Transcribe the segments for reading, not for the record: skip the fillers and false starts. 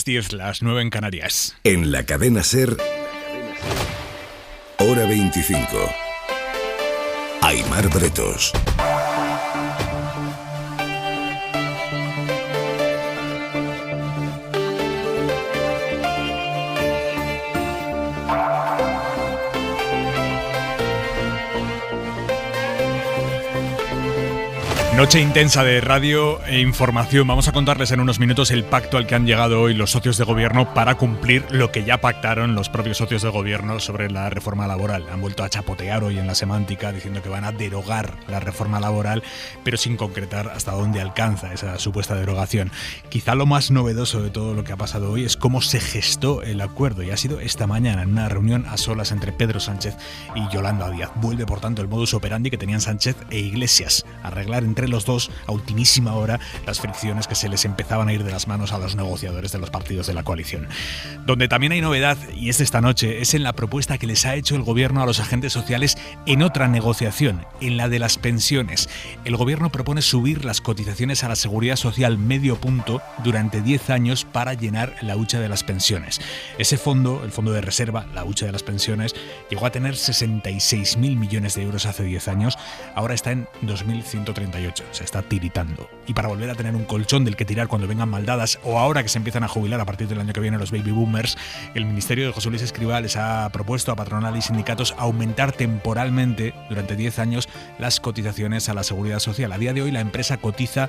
10, las 9 en Canarias. En la cadena SER, hora 25. Aimar Bretos. Noche intensa de radio e información. Vamos a contarles en unos minutos el pacto al que han llegado hoy los socios de gobierno para cumplir lo que ya pactaron los propios socios de gobierno sobre la reforma laboral. Han vuelto a chapotear hoy en la semántica diciendo que van a derogar la reforma laboral, pero sin concretar hasta dónde alcanza esa supuesta derogación. Quizá lo más novedoso de todo lo que ha pasado hoy es cómo se gestó el acuerdo, y ha sido esta mañana en una reunión a solas entre Pedro Sánchez y Yolanda Díaz. Vuelve, por tanto, el modus operandi que tenían Sánchez e Iglesias: arreglar entre los dos a ultimísima hora las fricciones que se les empezaban a ir de las manos a los negociadores de los partidos de la coalición. Donde también hay novedad, y es esta noche, es en la propuesta que les ha hecho el gobierno a los agentes sociales en otra negociación, en la de las pensiones. El gobierno propone subir las cotizaciones a la seguridad social medio punto durante 10 años para llenar la hucha de las pensiones. Ese fondo, el fondo de reserva, la hucha de las pensiones, llegó a tener 66.000 millones de euros hace 10 años, ahora está en 2.138. Se está tiritando. Y para volver a tener un colchón del que tirar cuando vengan maldadas, o ahora que se empiezan a jubilar a partir del año que viene los baby boomers, el Ministerio de José Luis Escrivá les ha propuesto a patronal y sindicatos aumentar temporalmente durante 10 años las cotizaciones a la seguridad social. A día de hoy la empresa cotiza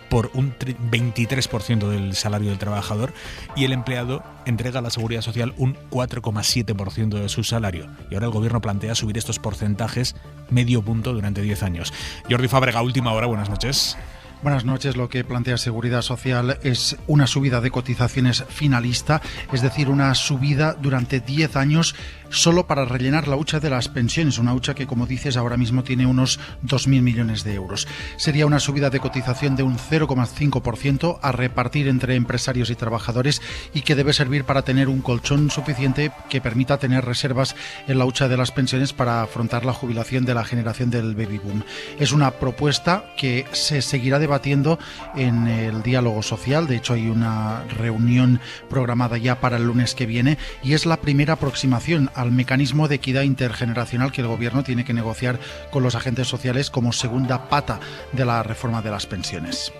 por un 23% del salario del trabajador y el empleado entrega a la seguridad social un 4,7% de su salario. Y ahora el gobierno plantea subir estos porcentajes medio punto durante 10 años. Jordi Fábrega, última hora, buenas noches. Buenas noches. Lo que plantea Seguridad Social es una subida de cotizaciones finalista, es decir, una subida durante 10 años solo para rellenar la hucha de las pensiones, una hucha que, como dices, ahora mismo tiene unos 2.000 millones de euros. Sería una subida de cotización de un 0,5% a repartir entre empresarios y trabajadores, y que debe servir para tener un colchón suficiente que permita tener reservas en la hucha de las pensiones para afrontar la jubilación de la generación del baby boom. Es una propuesta que se seguirá debatiendo en el diálogo social. De hecho, hay una reunión programada ya para el lunes que viene, y es la primera aproximación al mecanismo de equidad intergeneracional que el gobierno tiene que negociar con los agentes sociales como segunda pata de la reforma de las pensiones.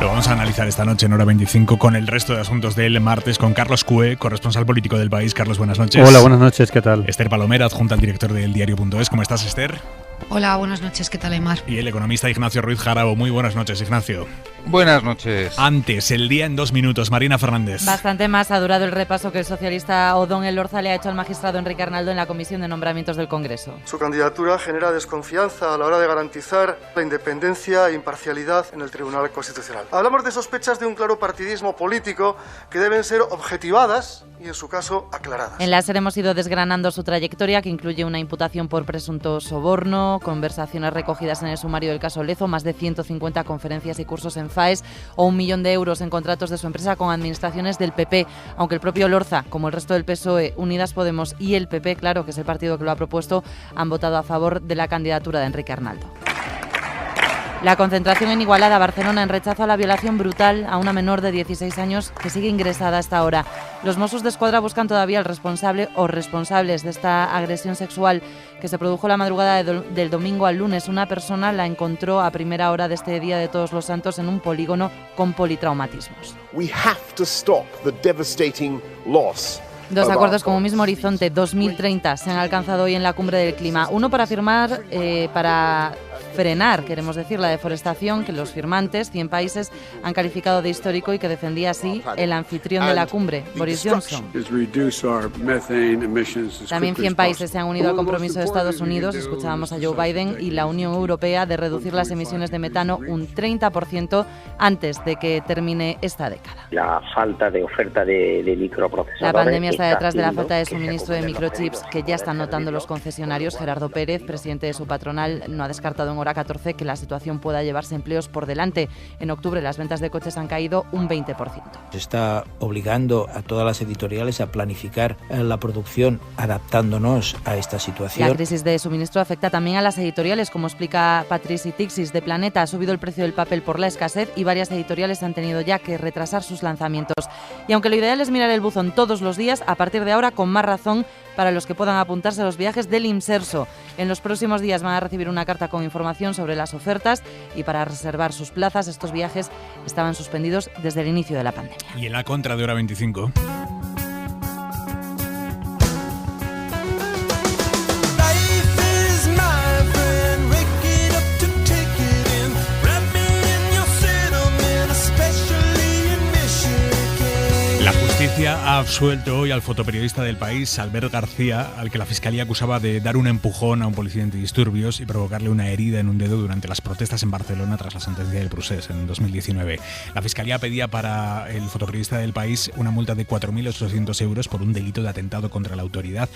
Lo vamos a analizar esta noche en hora 25 con el resto de asuntos del martes, con Carlos Cue, corresponsal político del País. Carlos, buenas noches. Hola, buenas noches, ¿qué tal? Esther Palomera, adjunta al director del diario.es. ¿Cómo estás, Esther? Hola, buenas noches, ¿qué tal, Aimar? Y el economista Ignacio Ruiz Jarabo. Muy buenas noches, Ignacio. Buenas noches. Antes, el día en 2 minutos, Marina Fernández. Bastante más ha durado el repaso que el socialista Odón Elorza le ha hecho al magistrado Enrique Arnaldo en la Comisión de Nombramientos del Congreso. Su candidatura genera desconfianza a la hora de garantizar la independencia e imparcialidad en el Tribunal Constitucional. Hablamos de sospechas de un claro partidismo político que deben ser objetivadas y, en su caso, aclaradas. En la SER hemos ido desgranando su trayectoria, que incluye una imputación por presunto soborno, conversaciones recogidas en el sumario del caso Lezo, más de 150 conferencias y cursos en FAES o 1 millón de euros en contratos de su empresa con administraciones del PP, aunque el propio Elorza, como el resto del PSOE, Unidas Podemos y el PP, claro, que es el partido que lo ha propuesto, han votado a favor de la candidatura de Enrique Arnaldo. La concentración en Igualada, Barcelona, en rechazo a la violación brutal a una menor de 16 años que sigue ingresada hasta ahora. Los Mossos d'Esquadra buscan todavía al responsable o responsables de esta agresión sexual que se produjo la madrugada del domingo al lunes. Una persona la encontró a primera hora de este Día de Todos los Santos en un polígono con politraumatismos. We have to stop the devastating loss. Dos acuerdos con un mismo horizonte, 2030, se han alcanzado hoy en la Cumbre del Clima. Uno para frenar, queremos decir, la deforestación que los firmantes, 100 países, han calificado de histórico y que defendía así el anfitrión de la cumbre, Boris Johnson. También 100 países se han unido al compromiso de Estados Unidos, escuchábamos a Joe Biden, y la Unión Europea de reducir las emisiones de metano un 30% antes de que termine esta década. La falta de oferta de microprocesadores. La pandemia está detrás de la falta de suministro de microchips que ya están notando los concesionarios. Gerardo Pérez, presidente de su patronal, no ha descartado en hora 14 que la situación pueda llevarse empleos por delante. En octubre las ventas de coches han caído un 20%. Se está obligando a todas las editoriales a planificar la producción adaptándonos a esta situación. La crisis de suministro afecta también a las editoriales, como explica Patrici Tixis de Planeta. Ha subido el precio del papel por la escasez y varias editoriales han tenido ya que retrasar sus lanzamientos. Y aunque lo ideal es mirar el buzón todos los días, a partir de ahora con más razón para los que puedan apuntarse a los viajes del Imserso. En los próximos días van a recibir una carta con información sobre las ofertas y para reservar sus plazas. Estos viajes estaban suspendidos desde el inicio de la pandemia. Y en la contra de Hora 25... La justicia ha absuelto hoy al fotoperiodista del País, Albert García, al que la Fiscalía acusaba de dar un empujón a un policía antidisturbios y provocarle una herida en un dedo durante las protestas en Barcelona tras la sentencia del Procés en 2019. La Fiscalía pedía para el fotoperiodista del País una multa de 4.800 euros por un delito de atentado contra la autoridad.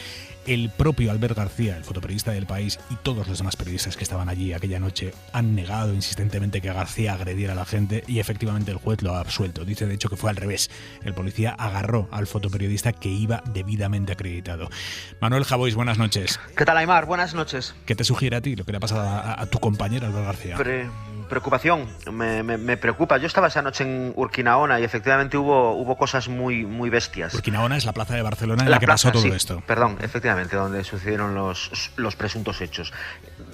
El propio Albert García, el fotoperiodista del País, y todos los demás periodistas que estaban allí aquella noche han negado insistentemente que García agrediera a la gente y efectivamente el juez lo ha absuelto. Dice de hecho que fue al revés. El policía agarró al fotoperiodista que iba debidamente acreditado. Manuel Javois, buenas noches. ¿Qué tal, Aimar? Buenas noches. ¿Qué te sugiere a ti lo que le ha pasado a tu compañero Albert García? Preocupación, me preocupa. Yo estaba esa noche en Urquinaona y efectivamente hubo cosas muy bestias. Urquinaona es la plaza de Barcelona en la que pasó todo esto. Perdón, efectivamente, donde sucedieron los presuntos hechos.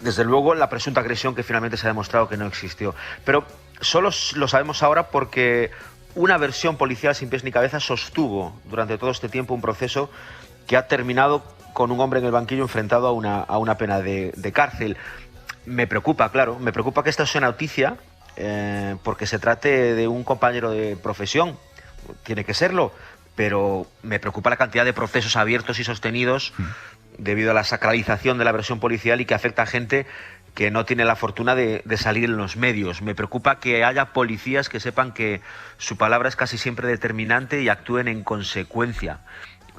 Desde luego, la presunta agresión que finalmente se ha demostrado que no existió. Pero solo lo sabemos ahora porque una versión policial sin pies ni cabeza sostuvo durante todo este tiempo un proceso que ha terminado con un hombre en el banquillo enfrentado a una pena de cárcel. Me preocupa, claro, me preocupa que esta sea una noticia porque se trate de un compañero de profesión, tiene que serlo, pero me preocupa la cantidad de procesos abiertos y sostenidos debido a la sacralización de la versión policial y que afecta a gente que no tiene la fortuna de salir en los medios. Me preocupa que haya policías que sepan que su palabra es casi siempre determinante y actúen en consecuencia.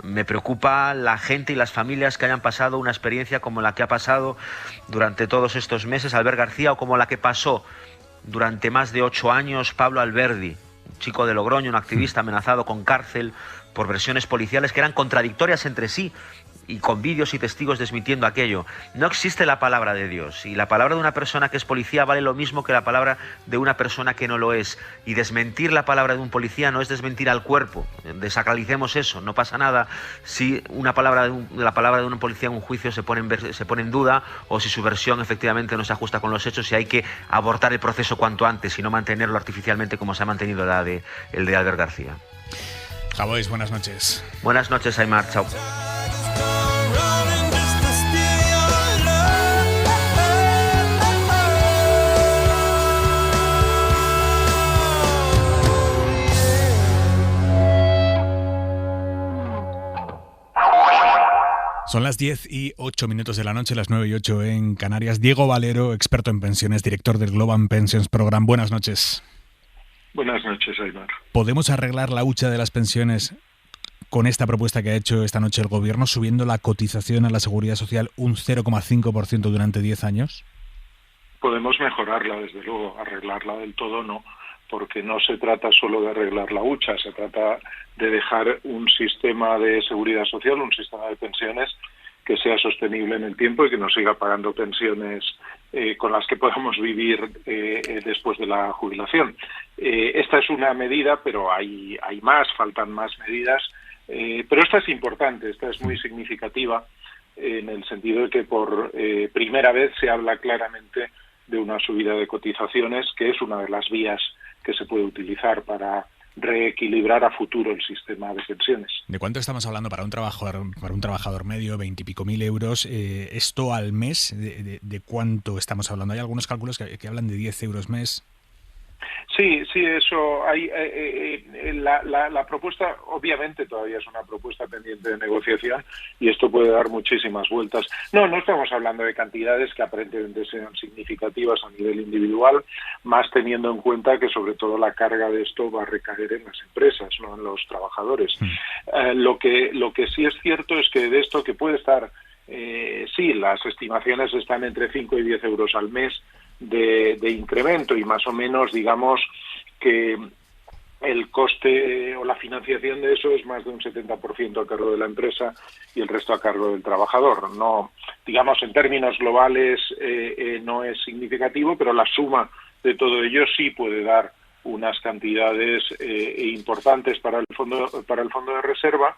Me preocupa la gente y las familias que hayan pasado una experiencia como la que ha pasado durante todos estos meses Albert García o como la que pasó durante más de 8 años Pablo Alberdi, un chico de Logroño, un activista amenazado con cárcel por versiones policiales que eran contradictorias entre sí y con vídeos y testigos desmintiendo aquello. No existe la palabra de Dios y la palabra de una persona que es policía vale lo mismo que la palabra de una persona que no lo es, y desmentir la palabra de un policía no es desmentir al cuerpo. Desacralicemos eso, no pasa nada si la palabra de un policía en un juicio se pone en duda o si su versión efectivamente no se ajusta con los hechos y hay que abortar el proceso cuanto antes y no mantenerlo artificialmente como se ha mantenido el de Albert García. Javois, buenas noches. Buenas noches, Aimar, chao. Son las 10:08 de la noche, las 9:08 en Canarias. Diego Valero, experto en pensiones, director del Global Pensions Program. Buenas noches. Buenas noches, Aimar. ¿Podemos arreglar la hucha de las pensiones con esta propuesta que ha hecho esta noche el Gobierno, subiendo la cotización a la Seguridad Social un 0,5% durante 10 años? Podemos mejorarla, desde luego. Arreglarla del todo no, porque no se trata solo de arreglar la hucha, se trata de dejar un sistema de seguridad social, un sistema de pensiones que sea sostenible en el tiempo y que nos siga pagando pensiones con las que podamos vivir después de la jubilación. Esta es una medida, pero hay más, faltan más medidas, pero esta es importante, esta es muy significativa en el sentido de que por primera vez se habla claramente de una subida de cotizaciones, que es una de las vías que se puede utilizar para reequilibrar a futuro el sistema de pensiones. ¿De cuánto estamos hablando para un trabajador medio, 20 y pico mil euros? ¿Esto al mes? ¿De cuánto estamos hablando? Hay algunos cálculos que hablan de 10 euros mes. Sí, eso hay. La propuesta, obviamente, todavía es una propuesta pendiente de negociación y esto puede dar muchísimas vueltas. No estamos hablando de cantidades que aparentemente sean significativas a nivel individual, más teniendo en cuenta que sobre todo la carga de esto va a recaer en las empresas, no en los trabajadores. Lo que sí es cierto es que de esto que puede estar, sí, las estimaciones están entre 5 y 10 euros al mes, de incremento, y más o menos digamos que el coste o la financiación de eso es más de un 70% a cargo de la empresa y el resto a cargo del trabajador. No, digamos, en términos globales no es significativo, pero la suma de todo ello sí puede dar unas cantidades importantes para el fondo de reserva,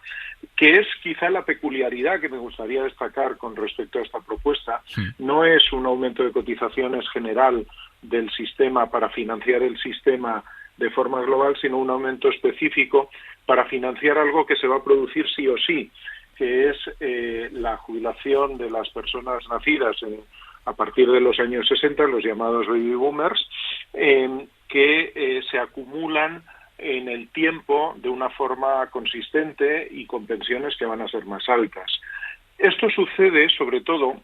que es quizá la peculiaridad que me gustaría destacar con respecto a esta propuesta. No es un aumento de cotizaciones general del sistema para financiar el sistema de forma global, sino un aumento específico para financiar algo que se va a producir sí o sí, que es la jubilación de las personas nacidas a partir de los años 60, los llamados baby boomers, que se acumulan en el tiempo de una forma consistente y con pensiones que van a ser más altas. Esto sucede sobre todo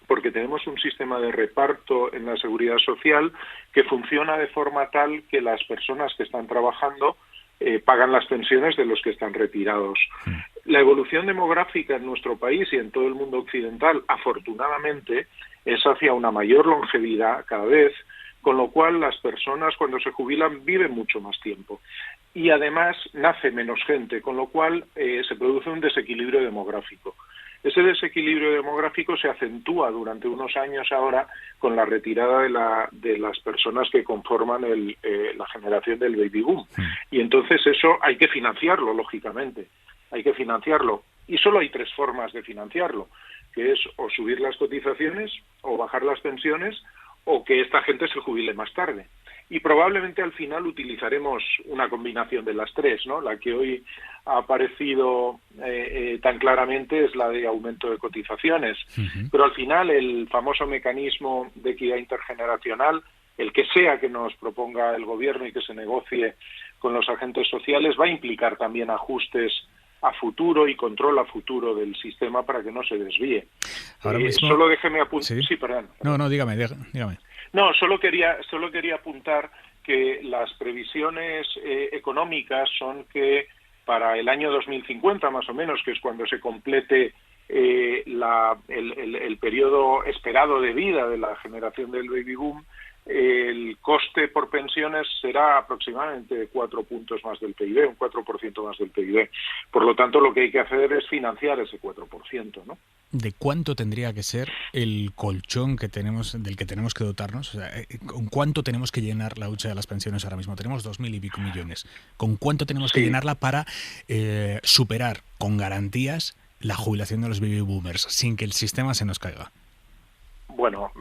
porque tenemos un sistema de reparto en la seguridad social que funciona de forma tal que las personas que están trabajando pagan las pensiones de los que están retirados. La evolución demográfica en nuestro país y en todo el mundo occidental, afortunadamente, es hacia una mayor longevidad cada vez, con lo cual las personas cuando se jubilan viven mucho más tiempo. Y además nace menos gente, con lo cual se produce un desequilibrio demográfico. Ese desequilibrio demográfico se acentúa durante unos años ahora con la retirada de las personas que conforman la generación del baby boom. Y entonces eso hay que financiarlo, lógicamente. Hay que financiarlo. Y solo hay tres formas de financiarlo, que es o subir las cotizaciones, o bajar las pensiones, o que esta gente se jubile más tarde. Y probablemente al final utilizaremos una combinación de las tres, ¿no? La que hoy ha aparecido tan claramente es la de aumento de cotizaciones. Pero al final el famoso mecanismo de equidad intergeneracional, el que sea que nos proponga el gobierno y que se negocie con los agentes sociales, va a implicar también ajustes a futuro y control a futuro del sistema para que no se desvíe. Ahora mismo... Solo déjeme apuntar... Sí, perdón. No, dígame. No, solo quería apuntar que las previsiones económicas son que para el año 2050, más o menos, que es cuando se complete el periodo esperado de vida de la generación del baby boom, el coste por pensiones será aproximadamente 4 puntos más del PIB, un 4% más del PIB. Por lo tanto, lo que hay que hacer es financiar ese 4%, ¿no? ¿De cuánto tendría que ser el colchón que del que tenemos que dotarnos? O sea, ¿con cuánto tenemos que llenar la hucha de las pensiones ahora mismo? Tenemos 2.000 y pico millones. ¿Con cuánto tenemos que llenarla para superar con garantías la jubilación de los baby boomers sin que el sistema se nos caiga? Bueno,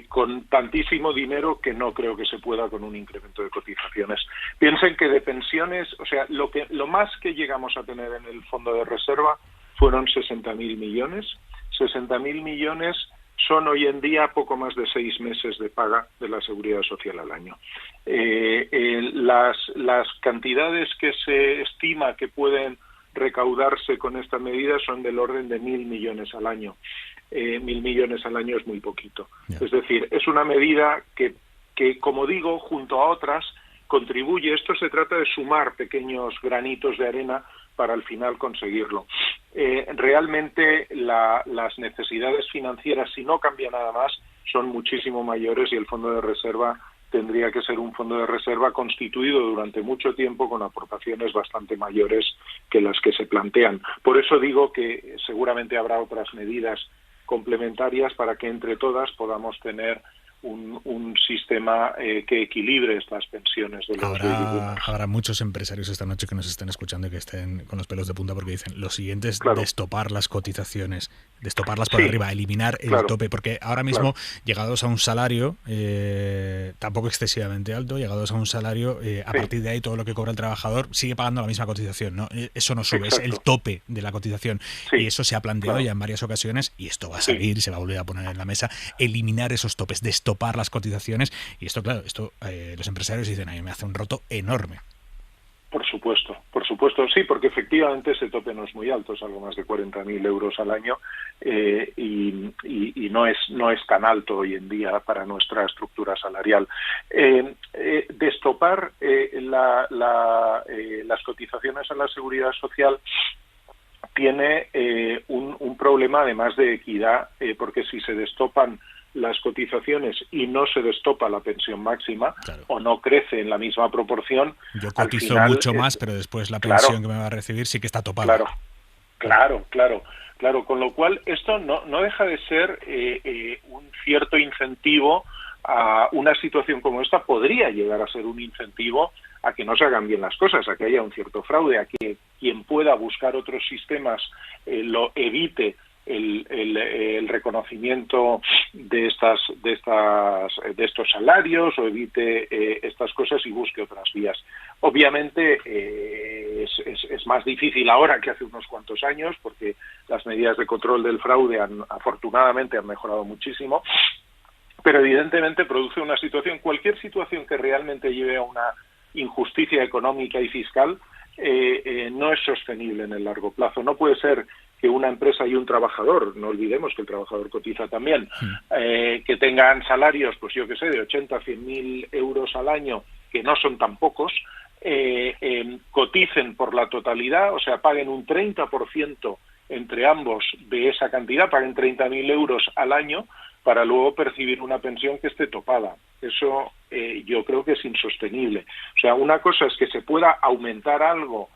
con tantísimo dinero que no creo que se pueda con un incremento de cotizaciones. Piensen que de pensiones, o sea, lo más que llegamos a tener en el fondo de reserva fueron 60.000 millones. 60.000 millones son hoy en día poco más de 6 meses de paga de la Seguridad Social al año. Las cantidades que se estima que pueden recaudarse con esta medida son del orden de 1.000 millones al año. 1.000 millones al año es muy poquito. Es decir, es una medida que, como digo, junto a otras, contribuye. Esto se trata de sumar pequeños granitos de arena para al final conseguirlo. Realmente las necesidades financieras, si no cambia nada más, son muchísimo mayores y el fondo de reserva tendría que ser un fondo de reserva constituido durante mucho tiempo con aportaciones bastante mayores que las que se plantean. Por eso digo que seguramente habrá otras medidas complementarias para que entre todas podamos tener un sistema que equilibre estas pensiones de los baby boomers. Habrá muchos empresarios esta noche que nos estén escuchando y que estén con los pelos de punta porque dicen lo siguiente es destopar las cotizaciones, destoparlas por arriba, eliminar el tope, porque ahora mismo llegados a un salario tampoco excesivamente alto, llegados a un salario, a partir de ahí todo lo que cobra el trabajador sigue pagando la misma cotización, ¿no? Eso no sube, es el tope de la cotización y eso se ha planteado ya en varias ocasiones y esto va a salir y se va a volver a poner en la mesa, eliminar esos topes, destopar las cotizaciones y esto, claro, los empresarios dicen, a mí me hace un roto enorme. Por supuesto, sí, porque efectivamente ese tope no es muy alto, es algo más de 40.000 euros al año y no es tan alto hoy en día para nuestra estructura salarial. Destopar las cotizaciones a la Seguridad Social tiene un problema además de equidad, porque si se destopan las cotizaciones y no se destopa la pensión máxima, o no crece en la misma proporción. Yo cotizo mucho más, pero después la pensión que me va a recibir sí que está topada. Claro, con lo cual esto no deja de ser un cierto incentivo a una situación como esta. Podría llegar a ser un incentivo a que no se hagan bien las cosas, a que haya un cierto fraude, a que quien pueda buscar otros sistemas lo evite el reconocimiento de estos salarios, o evite estas cosas y busque otras vías. Obviamente es más difícil ahora que hace unos cuantos años, porque las medidas de control del fraude afortunadamente han mejorado muchísimo, pero evidentemente produce una situación, cualquier situación que realmente lleve a una injusticia económica y fiscal, no es sostenible en el largo plazo. No puede ser que una empresa y un trabajador, no olvidemos que el trabajador cotiza también, que tengan salarios, pues yo que sé, de 80 a 100.000 euros al año, que no son tan pocos, coticen por la totalidad, o sea, paguen un 30% entre ambos de esa cantidad, paguen 30.000 euros al año, para luego percibir una pensión que esté topada. Eso yo creo que es insostenible. O sea, una cosa es que se pueda aumentar algo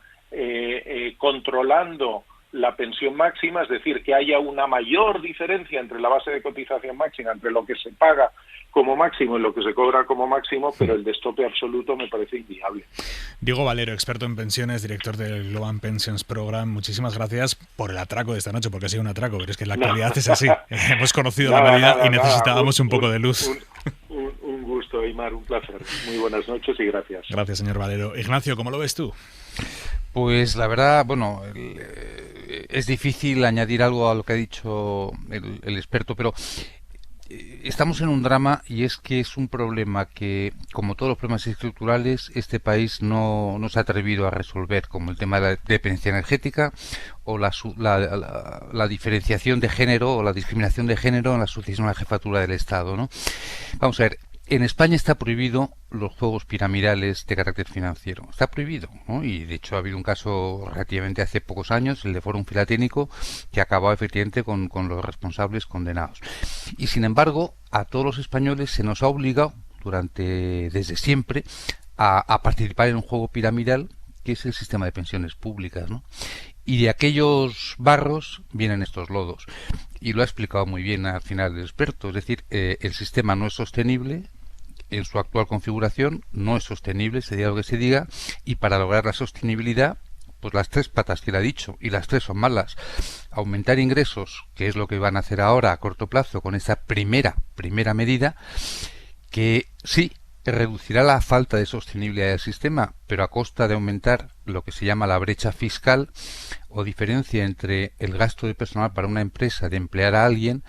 controlando la pensión máxima, es decir, que haya una mayor diferencia entre la base de cotización máxima, entre lo que se paga como máximo y lo que se cobra como máximo, pero el destope absoluto me parece inviable. Diego Valero, experto en pensiones, director del Global Pensions Program, muchísimas gracias por el atraco de esta noche, porque ha sido un atraco, pero es que la actualidad es así. Hemos conocido la realidad y necesitábamos un poco de luz. Un gusto, Aimar, un placer. Muy buenas noches y gracias. Gracias, señor Valero. Ignacio, ¿cómo lo ves tú? Pues la verdad, es difícil añadir algo a lo que ha dicho el experto, pero estamos en un drama, y es que es un problema que, como todos los problemas estructurales, este país no se ha atrevido a resolver, como el tema de la dependencia energética o la diferenciación de género o la discriminación de género en la sucesión a la jefatura del Estado, ¿no? Vamos a ver. En España está prohibido los juegos piramidales de carácter financiero. Está prohibido, ¿no? Y de hecho ha habido un caso relativamente hace pocos años, el de Fórum Filatécnico, que acabó efectivamente con los responsables condenados. Y sin embargo, a todos los españoles se nos ha obligado desde siempre a participar en un juego piramidal, que es el sistema de pensiones públicas, ¿no? Y de aquellos barros vienen estos lodos. Y lo ha explicado muy bien al final el experto. Es decir, el sistema no es sostenible en su actual configuración, no es sostenible, se diga lo que se diga, y para lograr la sostenibilidad, pues las tres patas que le ha dicho, y las tres son malas. Aumentar ingresos, que es lo que van a hacer ahora a corto plazo con esa primera medida, que sí, reducirá la falta de sostenibilidad del sistema, pero a costa de aumentar lo que se llama la brecha fiscal o diferencia entre el gasto de personal para una empresa de emplear a alguien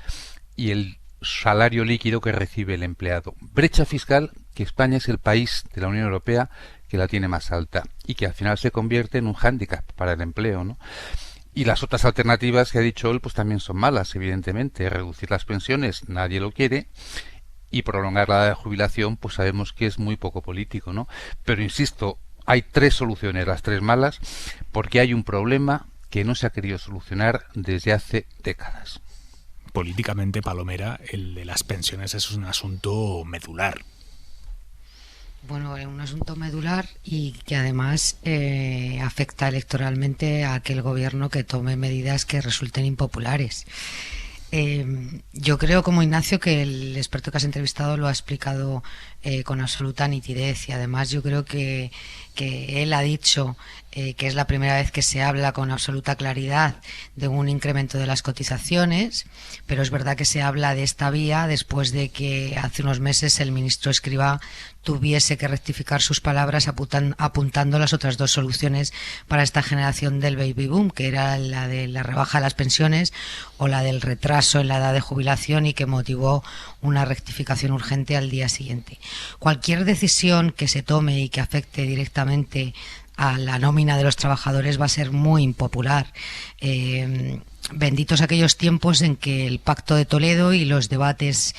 y el salario líquido que recibe el empleado. Brecha fiscal que España es el país de la Unión Europea que la tiene más alta y que al final se convierte en un hándicap para el empleo, ¿no? Y las otras alternativas que ha dicho él pues también son malas, evidentemente. Reducir las pensiones nadie lo quiere, y prolongar la edad de jubilación pues sabemos que es muy poco político, ¿no? Pero insisto, hay tres soluciones, las tres malas, porque hay un problema que no se ha querido solucionar desde hace décadas. Políticamente, Palomera, el de las pensiones es un asunto medular. Bueno, un asunto medular y que además afecta electoralmente a aquel gobierno que tome medidas que resulten impopulares. Yo creo, como Ignacio, que el experto que has entrevistado lo ha explicado con absoluta nitidez, y además yo creo que él ha dicho que es la primera vez que se habla con absoluta claridad de un incremento de las cotizaciones, pero es verdad que se habla de esta vía después de que hace unos meses el ministro Escrivá tuviese que rectificar sus palabras apuntando las otras dos soluciones para esta generación del baby boom, que era la de la rebaja de las pensiones o la del retraso en la edad de jubilación, y que motivó una rectificación urgente al día siguiente. Cualquier decisión que se tome y que afecte directamente a la nómina de los trabajadores va a ser muy impopular. benditos aquellos tiempos en que el Pacto de Toledo y los debates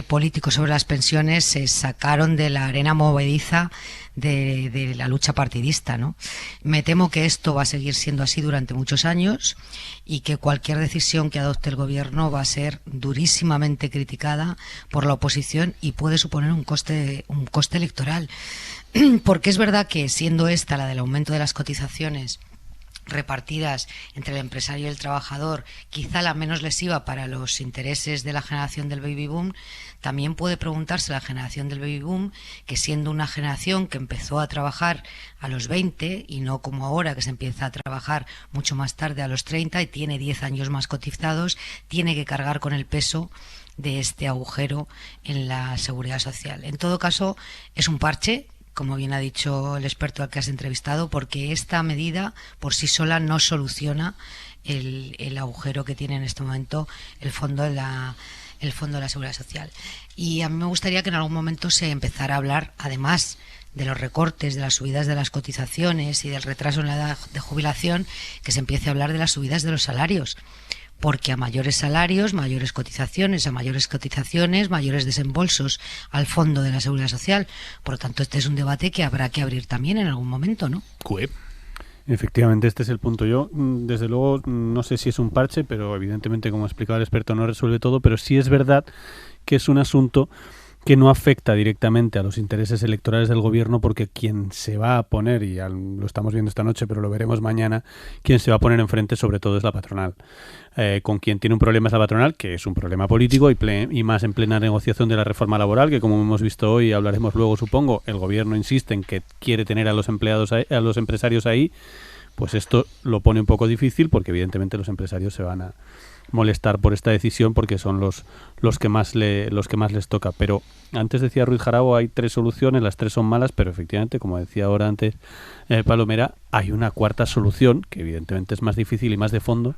políticos sobre las pensiones se sacaron de la arena movediza de la lucha partidista, ¿no? Me temo que esto va a seguir siendo así durante muchos años y que cualquier decisión que adopte el gobierno va a ser durísimamente criticada por la oposición y puede suponer un coste electoral. Porque es verdad que, siendo esta la del aumento de las cotizaciones repartidas entre el empresario y el trabajador, quizá la menos lesiva para los intereses de la generación del baby boom, también puede preguntarse la generación del baby boom, que siendo una generación que empezó a trabajar a los 20 y no como ahora que se empieza a trabajar mucho más tarde a los 30 y tiene 10 años más cotizados, tiene que cargar con el peso de este agujero en la seguridad social. En todo caso, es un parche, como bien ha dicho el experto al que has entrevistado, porque esta medida por sí sola no soluciona el agujero que tiene en este momento el fondo de la seguridad social. Y a mí me gustaría que en algún momento se empezara a hablar, además de los recortes, de las subidas de las cotizaciones y del retraso en la edad de jubilación, que se empiece a hablar de las subidas de los salarios. Porque a mayores salarios, mayores cotizaciones, mayores desembolsos al fondo de la seguridad social. Por lo tanto, este es un debate que habrá que abrir también en algún momento, ¿no? Efectivamente, este es el punto. Yo, desde luego, no sé si es un parche, pero evidentemente, como ha explicado el experto, no resuelve todo, pero sí es verdad que es un asunto que no afecta directamente a los intereses electorales del gobierno, porque quien se va a poner, y lo estamos viendo esta noche, pero lo veremos mañana, quien se va a poner enfrente sobre todo es la patronal. Con quien tiene un problema es la patronal, que es un problema político y más en plena negociación de la reforma laboral, que como hemos visto hoy, hablaremos luego supongo, el gobierno insiste en que quiere tener a los empresarios ahí, pues esto lo pone un poco difícil, porque evidentemente los empresarios se van a molestar por esta decisión porque son los que más les toca. Pero antes decía Ruiz Jarabo, hay 3 soluciones, las 3 son malas, pero efectivamente, como decía ahora antes Palomera, hay una cuarta solución que evidentemente es más difícil y más de fondo,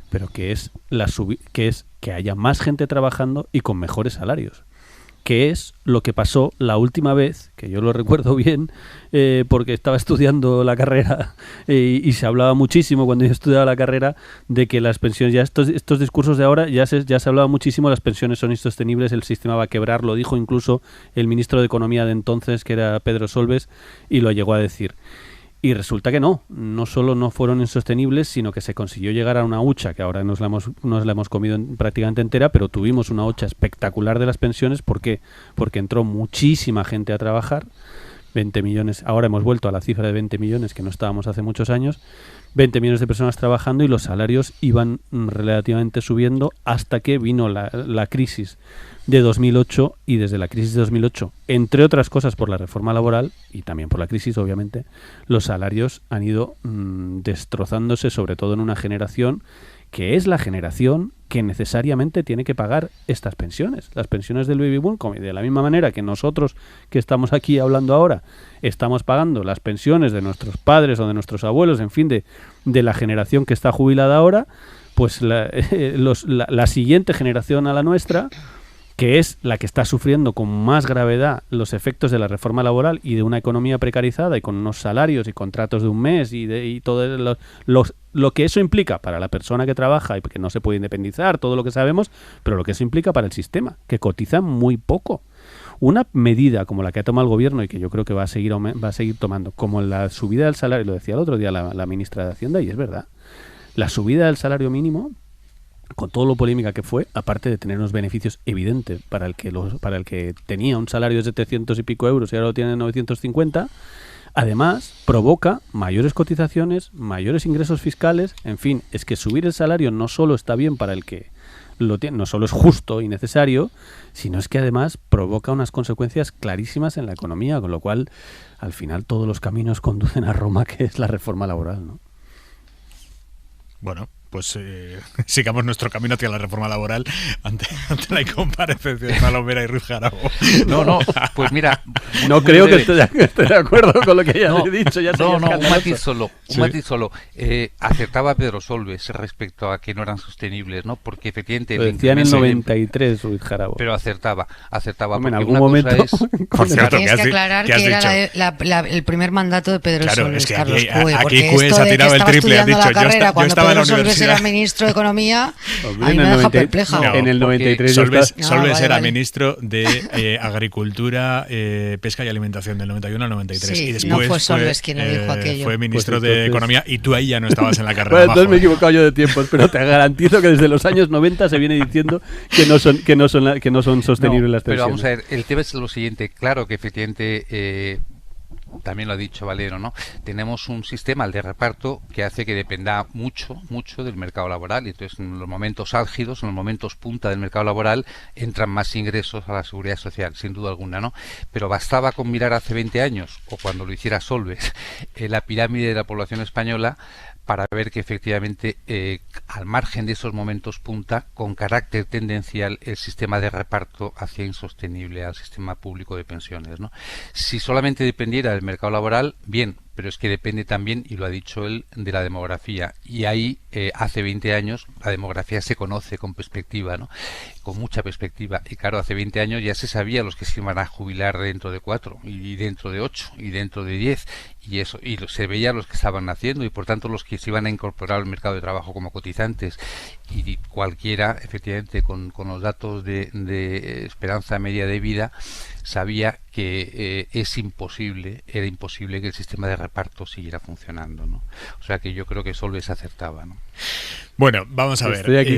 pero que es que haya más gente trabajando y con mejores salarios, que es lo que pasó la última vez, que yo lo recuerdo bien, porque estaba estudiando la carrera y se hablaba muchísimo cuando yo estudiaba la carrera de que las pensiones, ya estos discursos de ahora, ya se hablaba muchísimo, las pensiones son insostenibles, el sistema va a quebrar, lo dijo incluso el ministro de Economía de entonces, que era Pedro Solbes, y lo llegó a decir. Y resulta que no solo no fueron insostenibles, sino que se consiguió llegar a una hucha, que ahora nos la hemos comido prácticamente entera, pero tuvimos una hucha espectacular de las pensiones. ¿Por qué? Porque entró muchísima gente a trabajar, 20 millones, ahora hemos vuelto a la cifra de 20 millones que no estábamos hace muchos años, 20 millones de personas trabajando y los salarios iban relativamente subiendo hasta que vino la crisis de 2008 y desde la crisis de 2008, entre otras cosas por la reforma laboral y también por la crisis obviamente, los salarios han ido destrozándose, sobre todo en una generación que es la generación que necesariamente tiene que pagar estas pensiones, las pensiones del baby boom, de la misma manera que nosotros que estamos aquí hablando ahora estamos pagando las pensiones de nuestros padres o de nuestros abuelos, en fin, de la generación que está jubilada ahora, pues la siguiente generación a la nuestra, que es la que está sufriendo con más gravedad los efectos de la reforma laboral y de una economía precarizada y con unos salarios y contratos de un mes y todo lo que eso implica para la persona que trabaja y que no se puede independizar, todo lo que sabemos, pero lo que eso implica para el sistema, que cotiza muy poco. Una medida como la que ha tomado el gobierno y que yo creo que va a seguir tomando, como la subida del salario, lo decía el otro día la ministra de Hacienda, y es verdad, la subida del salario mínimo, con todo lo polémica que fue, aparte de tener unos beneficios evidentes para el que tenía un salario de 700 y pico euros y ahora lo tiene 950, además provoca mayores cotizaciones, mayores ingresos fiscales, en fin, es que subir el salario no solo está bien para el que lo tiene, no solo es justo y necesario, sino es que además provoca unas consecuencias clarísimas en la economía, con lo cual al final todos los caminos conducen a Roma, que es la reforma laboral, ¿no? Bueno, pues sigamos nuestro camino hacia la reforma laboral ante la incomparecencia de Palomera y Ruiz Jarabo. No, pues mira... No creo que esté de acuerdo con lo que ya he dicho. Ya un matiz solo. Acertaba Pedro Solbes respecto a que no eran sostenibles, ¿no? Porque efectivamente... Lo decía en el 93, Ruiz Jarabo. Pero acertaba. Hombre, en algún momento... Por cierto, tienes que aclarar que era el primer mandato de Pedro Solbes, es que Carlos aquí Cue se ha tirado el triple, ha dicho, yo estaba en la universidad. era ministro de Economía, a mí me deja perpleja. No, en el 93 Solbes era ministro de Agricultura, Pesca y Alimentación del 91 al 93. Sí, y después no fue Solbes quien le dijo aquello. Fue ministro Pues entonces, de Economía y tú ahí ya no estabas en la carrera. Bueno, entonces me he equivocado yo de tiempos, pero te garantizo que desde los años 90 se viene diciendo que no son sostenibles las pensiones. Pero vamos a ver, el tema es lo siguiente. Claro que efectivamente también lo ha dicho Valero, ¿no? Tenemos un sistema, el de reparto, que hace que dependa mucho del mercado laboral, y entonces en los momentos álgidos, en los momentos punta del mercado laboral, entran más ingresos a la seguridad social, sin duda alguna, ¿no? Pero bastaba con mirar hace 20 años, o cuando lo hiciera Solbes, la pirámide de la población española, para ver que efectivamente, al margen de esos momentos punta, con carácter tendencial, el sistema de reparto hacía insostenible al sistema público de pensiones, ¿no? Si solamente dependiera del mercado laboral, bien, pero es que depende también, y lo ha dicho él, de la demografía. Y ahí, hace 20 años, la demografía se conoce con perspectiva, ¿no? Con mucha perspectiva. Y claro, hace 20 años ya se sabía los que se iban a jubilar dentro de 4, y dentro de 8, y dentro de 10, y eso, y se veía los que estaban naciendo, y por tanto los que se iban a incorporar al mercado de trabajo como cotizantes. Y cualquiera, efectivamente, con los datos de esperanza media de vida, sabía que era imposible que el sistema de reparto siguiera funcionando, ¿no? O sea que yo creo que Solbes acertaba, ¿no? Bueno, vamos a ver. Estoy aquí.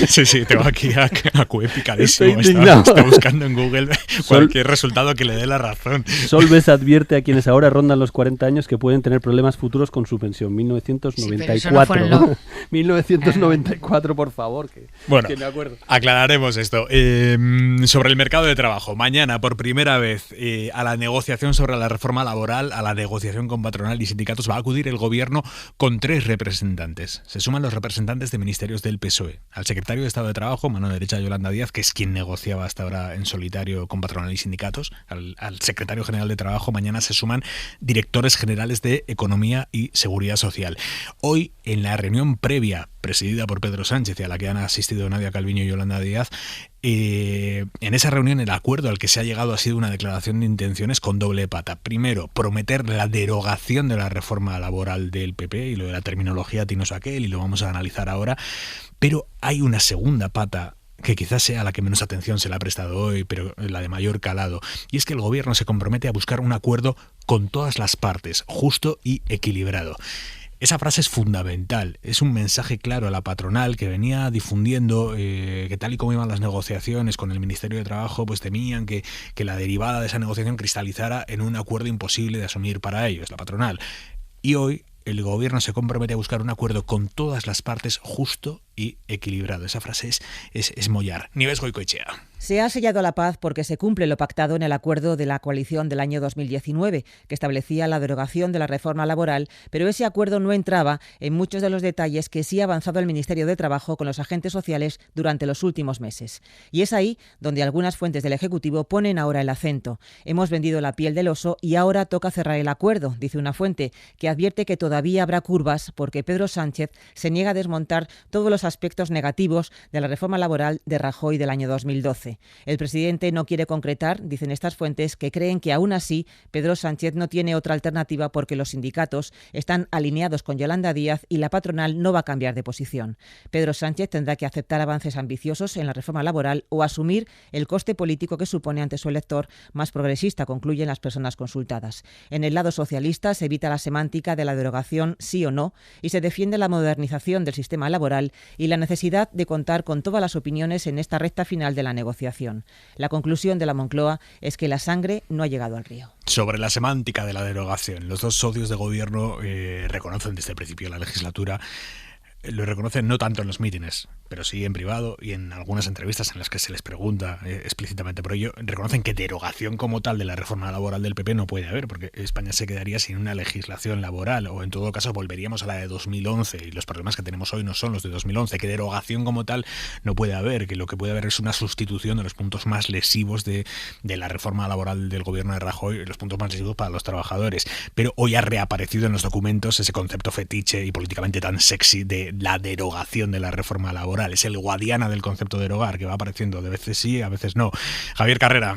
Sí, tengo aquí a Cue picadísimo. Estoy indignado. Está buscando en Google cualquier resultado que le dé la razón. Solbes advierte a quienes ahora rondan los 40 años que pueden tener problemas futuros con su pensión. 1994. Sí, no 1994, por favor. Bueno, que me acuerdo. Aclararemos esto. Sobre el mercado de trabajo. Mañana, por primera vez, a la negociación sobre la reforma laboral, a la negociación con patronal y sindicatos, va a acudir el gobierno con 3 representantes. Se suman los representantes de ministerios del PSOE. Al secretario de Estado de Trabajo, mano derecha de Yolanda Díaz, que es quien negociaba hasta ahora en solitario con patronal y sindicatos. Al secretario general de Trabajo, mañana se suman directores generales de Economía y Seguridad Social. Hoy, en la reunión previa, presidida por Pedro Sánchez y a la que han asistido Nadia Calviño y Yolanda Díaz, en esa reunión el acuerdo al que se ha llegado ha sido una declaración de intenciones con doble pata. Primero, prometer la derogación de la reforma laboral del PP, y lo de la terminología tinos aquel, y lo vamos a analizar ahora, pero hay una segunda pata que quizás sea la que menos atención se le ha prestado hoy, pero la de mayor calado, y es que el gobierno se compromete a buscar un acuerdo con todas las partes, justo y equilibrado. Esa frase es fundamental, es un mensaje claro a la patronal que venía difundiendo que tal y como iban las negociaciones con el Ministerio de Trabajo, pues temían que la derivada de esa negociación cristalizara en un acuerdo imposible de asumir para ellos, la patronal. Y hoy el gobierno se compromete a buscar un acuerdo con todas las partes justo y equilibrado. Esa frase es mollar. Nieves Goicoechea. Se ha sellado la paz porque se cumple lo pactado en el acuerdo de la coalición del año 2019, que establecía la derogación de la reforma laboral, pero ese acuerdo no entraba en muchos de los detalles que sí ha avanzado el Ministerio de Trabajo con los agentes sociales durante los últimos meses. Y es ahí donde algunas fuentes del Ejecutivo ponen ahora el acento. Hemos vendido la piel del oso y ahora toca cerrar el acuerdo, dice una fuente, que advierte que todavía habrá curvas porque Pedro Sánchez se niega a desmontar todos los aspectos negativos de la reforma laboral de Rajoy del año 2012. El presidente no quiere concretar, dicen estas fuentes, que creen que aún así Pedro Sánchez no tiene otra alternativa porque los sindicatos están alineados con Yolanda Díaz y la patronal no va a cambiar de posición. Pedro Sánchez tendrá que aceptar avances ambiciosos en la reforma laboral o asumir el coste político que supone ante su elector más progresista, concluyen las personas consultadas. En el lado socialista se evita la semántica de la derogación sí o no y se defiende la modernización del sistema laboral y la necesidad de contar con todas las opiniones en esta recta final de la negociación. La conclusión de la Moncloa es que la sangre no ha llegado al río. Sobre la semántica de la derogación, los dos socios de gobierno reconocen desde el principio de la legislatura, lo reconocen no tanto en los mítines, pero sí en privado y en algunas entrevistas en las que se les pregunta explícitamente por ello, reconocen que derogación como tal de la reforma laboral del PP no puede haber, porque España se quedaría sin una legislación laboral, o en todo caso volveríamos a la de 2011, y los problemas que tenemos hoy no son los de 2011, que derogación como tal no puede haber, que lo que puede haber es una sustitución de los puntos más lesivos de la reforma laboral del gobierno de Rajoy, los puntos más lesivos para los trabajadores. Pero hoy ha reaparecido en los documentos ese concepto fetiche y políticamente tan sexy de la derogación de la reforma laboral. Es el Guadiana del concepto de derogar, que va apareciendo de veces sí, a veces no. Javier Carrera.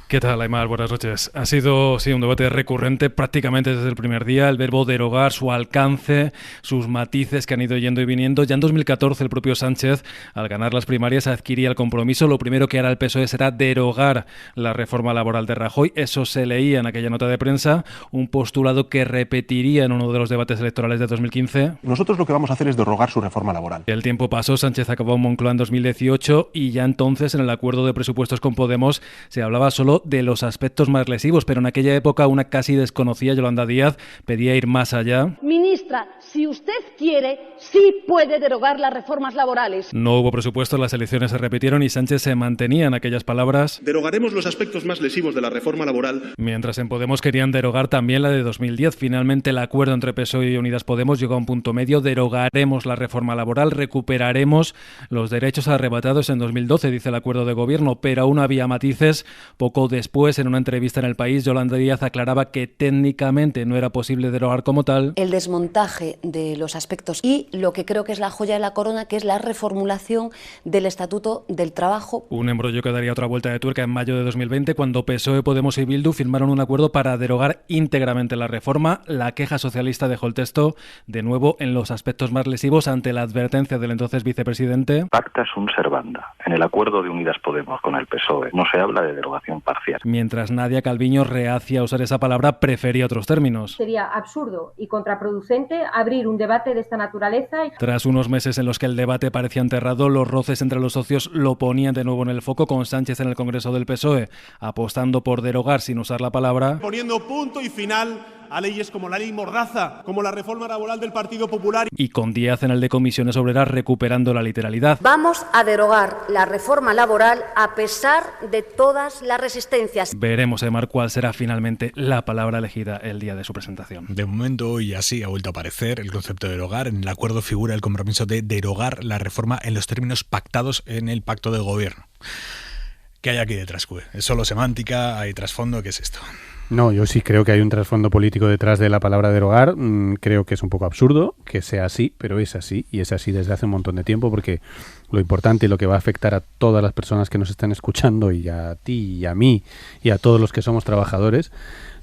¿Qué tal, Aymar? Buenas noches. Ha sido un debate recurrente prácticamente desde el primer día. El verbo derogar, su alcance, sus matices que han ido yendo y viniendo. Ya en 2014 el propio Sánchez, al ganar las primarias, adquiría el compromiso. Lo primero que hará el PSOE será derogar la reforma laboral de Rajoy. Eso se leía en aquella nota de prensa, un postulado que repetiría en uno de los debates electorales de 2015. Nosotros lo que vamos a hacer es derogar su reforma laboral. El tiempo pasó, Sánchez acabó en Moncloa en 2018 y ya entonces en el acuerdo de presupuestos con Podemos se hablaba solo de los aspectos más lesivos, pero en aquella época una casi desconocida Yolanda Díaz pedía ir más allá. Ministra, si usted quiere, sí puede derogar las reformas laborales. No hubo presupuestos, las elecciones se repitieron y Sánchez se mantenía en aquellas palabras. Derogaremos los aspectos más lesivos de la reforma laboral. Mientras en Podemos querían derogar también la de 2010. Finalmente el acuerdo entre PSOE y Unidas Podemos llegó a un punto medio. Derogaremos la reforma laboral, recuperaremos los derechos arrebatados en 2012, dice el acuerdo de gobierno, pero aún había matices. Poco después, en una entrevista en El País, Yolanda Díaz aclaraba que técnicamente no era posible derogar como tal. El desmontaje de los aspectos y lo que creo que es la joya de la corona, que es la reformulación del Estatuto del Trabajo. Un embrollo que daría otra vuelta de tuerca en mayo de 2020, cuando PSOE, Podemos y Bildu firmaron un acuerdo para derogar íntegramente la reforma. La queja socialista dejó el texto de nuevo en los aspectos más lesivos ante la advertencia del entonces vicepresidente. Pacta sunt servanda. En el acuerdo de Unidas Podemos con el PSOE no se habla de derogación parcial. Mientras Nadia Calviño, reacia a usar esa palabra, prefería otros términos. Sería absurdo y contraproducente abrir un debate de esta naturaleza. Tras unos meses en los que el debate parecía enterrado, los roces entre los socios lo ponían de nuevo en el foco, con Sánchez en el Congreso del PSOE apostando por derogar sin usar la palabra. Poniendo punto y final a leyes como la ley Mordaza, como la reforma laboral del Partido Popular. Y con Díaz en el de Comisiones Obreras recuperando la literalidad. Vamos a derogar la reforma laboral a pesar de todas las resistencias. Veremos, Aymar, cuál será finalmente la palabra elegida el día de su presentación. De momento, y así ha vuelto a aparecer el concepto de derogar. En el acuerdo figura el compromiso de derogar la reforma en los términos pactados en el pacto de gobierno. ¿Qué hay aquí detrás, Cue? ¿Es solo semántica? ¿Hay trasfondo? ¿Qué es esto? No, yo sí creo que hay un trasfondo político detrás de la palabra derogar. Creo que es un poco absurdo que sea así, pero es así, y es así desde hace un montón de tiempo, porque lo importante y lo que va a afectar a todas las personas que nos están escuchando, y a ti, y a mí, y a todos los que somos trabajadores,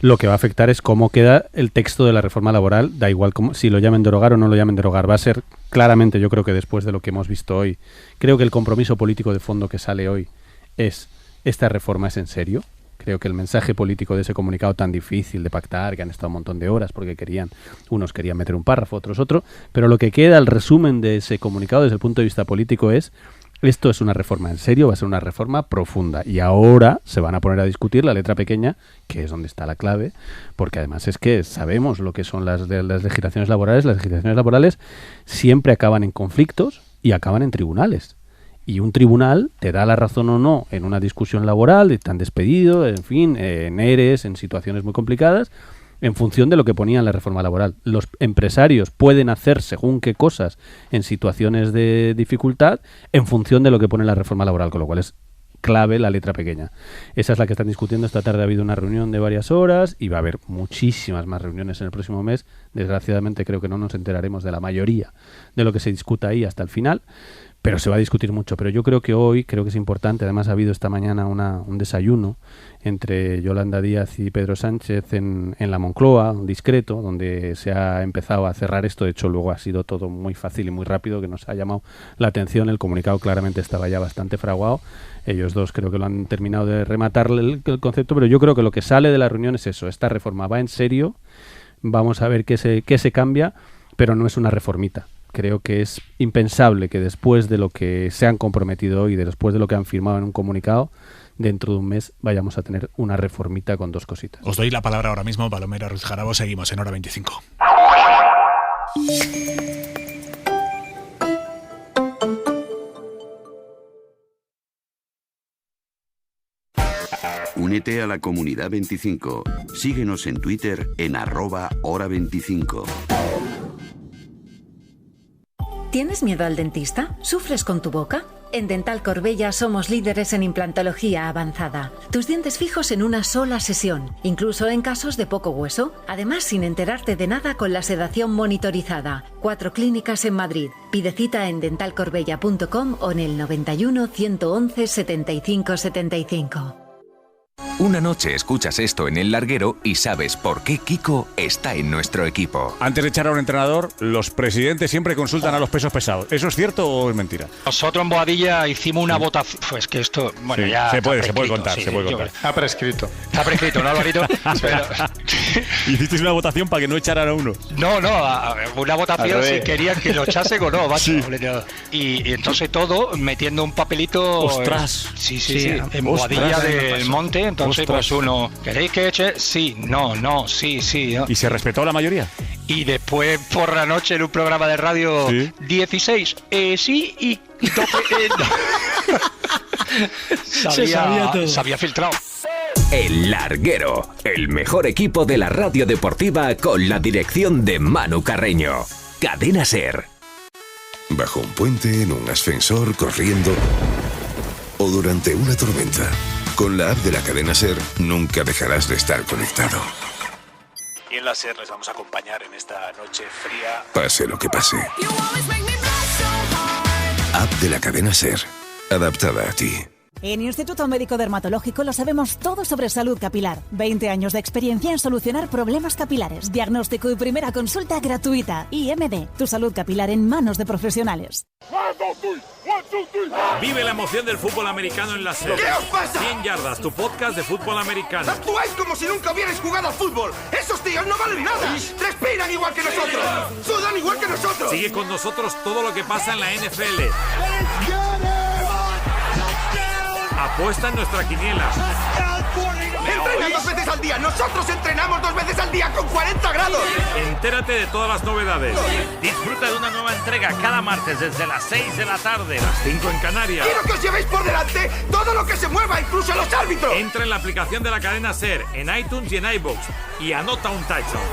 lo que va a afectar es cómo queda el texto de la reforma laboral. Da igual si lo llamen derogar o no lo llamen derogar. Va a ser claramente, yo creo que después de lo que hemos visto hoy, creo que el compromiso político de fondo que sale hoy es: ¿esta reforma es en serio? Creo que el mensaje político de ese comunicado tan difícil de pactar, que han estado un montón de horas porque unos querían meter un párrafo, otros otro, pero lo que queda, el resumen de ese comunicado desde el punto de vista político es: esto es una reforma en serio, va a ser una reforma profunda, y ahora se van a poner a discutir la letra pequeña, que es donde está la clave, porque además es que sabemos lo que son las legislaciones laborales. Las legislaciones laborales siempre acaban en conflictos y acaban en tribunales. Y un tribunal te da la razón o no en una discusión laboral, te han despedido, en fin, en ERES, en situaciones muy complicadas, en función de lo que ponía en la reforma laboral. Los empresarios pueden hacer según qué cosas en situaciones de dificultad en función de lo que pone la reforma laboral, con lo cual es clave la letra pequeña. Esa es la que están discutiendo. Esta tarde ha habido una reunión de varias horas y va a haber muchísimas más reuniones en el próximo mes. Desgraciadamente creo que no nos enteraremos de la mayoría de lo que se discuta ahí hasta el final, pero se va a discutir mucho. Pero yo creo que hoy, creo que es importante, además ha habido esta mañana un desayuno entre Yolanda Díaz y Pedro Sánchez en la Moncloa, un discreto, donde se ha empezado a cerrar esto. De hecho, luego ha sido todo muy fácil y muy rápido, que nos ha llamado la atención. El comunicado claramente estaba ya bastante fraguado. Ellos dos creo que lo han terminado de rematar el concepto, pero yo creo que lo que sale de la reunión es eso: esta reforma va en serio, vamos a ver qué se cambia, pero no es una reformita. Creo que es impensable que después de lo que se han comprometido hoy, después de lo que han firmado en un comunicado, dentro de un mes vayamos a tener una reformita con dos cositas. Os doy la palabra ahora mismo, Palomera Ruiz Jarabo. Seguimos en Hora 25. Únete a la Comunidad 25. Síguenos en Twitter en @hora25. ¿Tienes miedo al dentista? ¿Sufres con tu boca? En Dental Corbella somos líderes en implantología avanzada. Tus dientes fijos en una sola sesión, incluso en casos de poco hueso. Además, sin enterarte de nada, con la sedación monitorizada. 4 clínicas en Madrid. Pide cita en dentalcorbella.com o en el 91 111 75 75. Una noche escuchas esto en El Larguero y sabes por qué Kiko está en nuestro equipo. Antes de echar a un entrenador, los presidentes siempre consultan a los pesos pesados. ¿Eso es cierto o es mentira? Nosotros en Boadilla hicimos una votación. Pues que esto, bueno, sí, ya. Se puede contar. Está prescrito, ¿no, Alvarito? Pero... Hicisteis una votación para que no echaran a uno. No, una votación si querían que lo echasen o no, macho. Sí. Y entonces todo metiendo un papelito. ¡Ostras! Sí, en Boadilla del Monte. Entonces, pues uno, ¿queréis que eche? Sí, no, sí. ¿no? ¿Y se respetó la mayoría? Y después, por la noche, en un programa de radio, ¿sí? 16, sí, y tope, no. Se había filtrado. El Larguero, el mejor equipo de la radio deportiva con la dirección de Manu Carreño. Cadena SER. Bajo un puente, en un ascensor, corriendo o durante una tormenta. Con la app de la cadena SER nunca dejarás de estar conectado. Y en la SER les vamos a acompañar en esta noche fría. Pase lo que pase. App de la cadena SER, adaptada a ti. En Instituto Médico Dermatológico lo sabemos todo sobre salud capilar. 20 años de experiencia en solucionar problemas capilares. Diagnóstico y primera consulta gratuita. IMD, tu salud capilar en manos de profesionales. Vive la emoción del fútbol americano en la SER. ¿Qué os pasa? 100 yardas, tu podcast de fútbol americano. Actuáis como si nunca hubierais jugado al fútbol. Esos tíos no valen nada. Respiran igual que nosotros. Sudan igual que nosotros. Sigue con nosotros todo lo que pasa en la NFL. Apuesta en nuestra quiniela. Entrenan 2 veces al día. Nosotros entrenamos 2 veces al día con 40 grados. Entérate de todas las novedades. Disfruta de una nueva entrega cada martes desde las 6 de la tarde, las 5 en Canarias. Quiero que os llevéis por delante todo lo que se mueva, incluso los árbitros. Entra en la aplicación de la cadena SER, en iTunes y en iVoox, y anota un touchdown.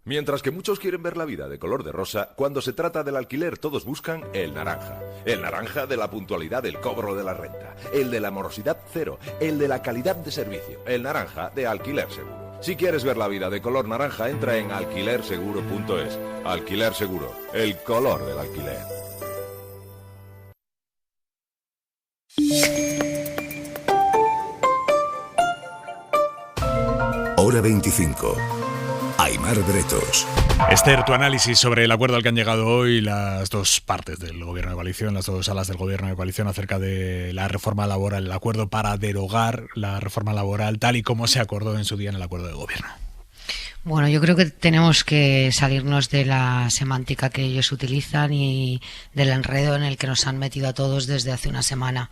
Mientras que muchos quieren ver la vida de color de rosa, cuando se trata del alquiler todos buscan el naranja. El naranja de la puntualidad del cobro de la renta, el de la morosidad cero, el de la calidad de servicio, el naranja de Alquiler Seguro. Si quieres ver la vida de color naranja, entra en alquilerseguro.es. Alquiler Seguro, el color del alquiler. Hora 25. Aimar Bretos. Esther, tu análisis sobre el acuerdo al que han llegado hoy las dos partes del gobierno de coalición, las dos alas del gobierno de coalición acerca de la reforma laboral, el acuerdo para derogar la reforma laboral tal y como se acordó en su día en el acuerdo de gobierno. Bueno, yo creo que tenemos que salirnos de la semántica que ellos utilizan y del enredo en el que nos han metido a todos desde hace una semana,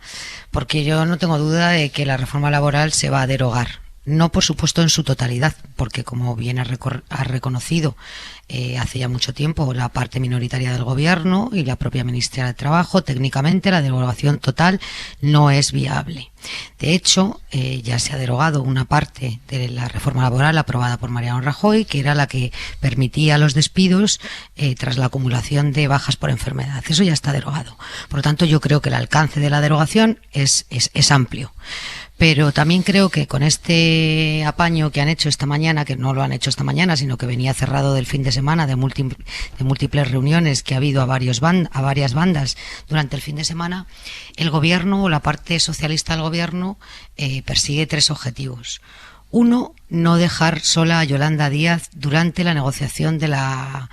porque yo no tengo duda de que la reforma laboral se va a derogar. No, por supuesto, en su totalidad, porque como bien ha reconocido hace ya mucho tiempo la parte minoritaria del Gobierno y la propia Ministra de Trabajo, técnicamente la derogación total no es viable. De hecho, ya se ha derogado una parte de la reforma laboral aprobada por Mariano Rajoy, que era la que permitía los despidos tras la acumulación de bajas por enfermedad. Eso ya está derogado. Por lo tanto, yo creo que el alcance de la derogación es amplio. Pero también creo que con este apaño que han hecho esta mañana, que no lo han hecho esta mañana, sino que venía cerrado del fin de semana de múltiples reuniones que ha habido a varias bandas durante el fin de semana, el gobierno o la parte socialista del gobierno persigue 3 objetivos. 1, no dejar sola a Yolanda Díaz durante la negociación de la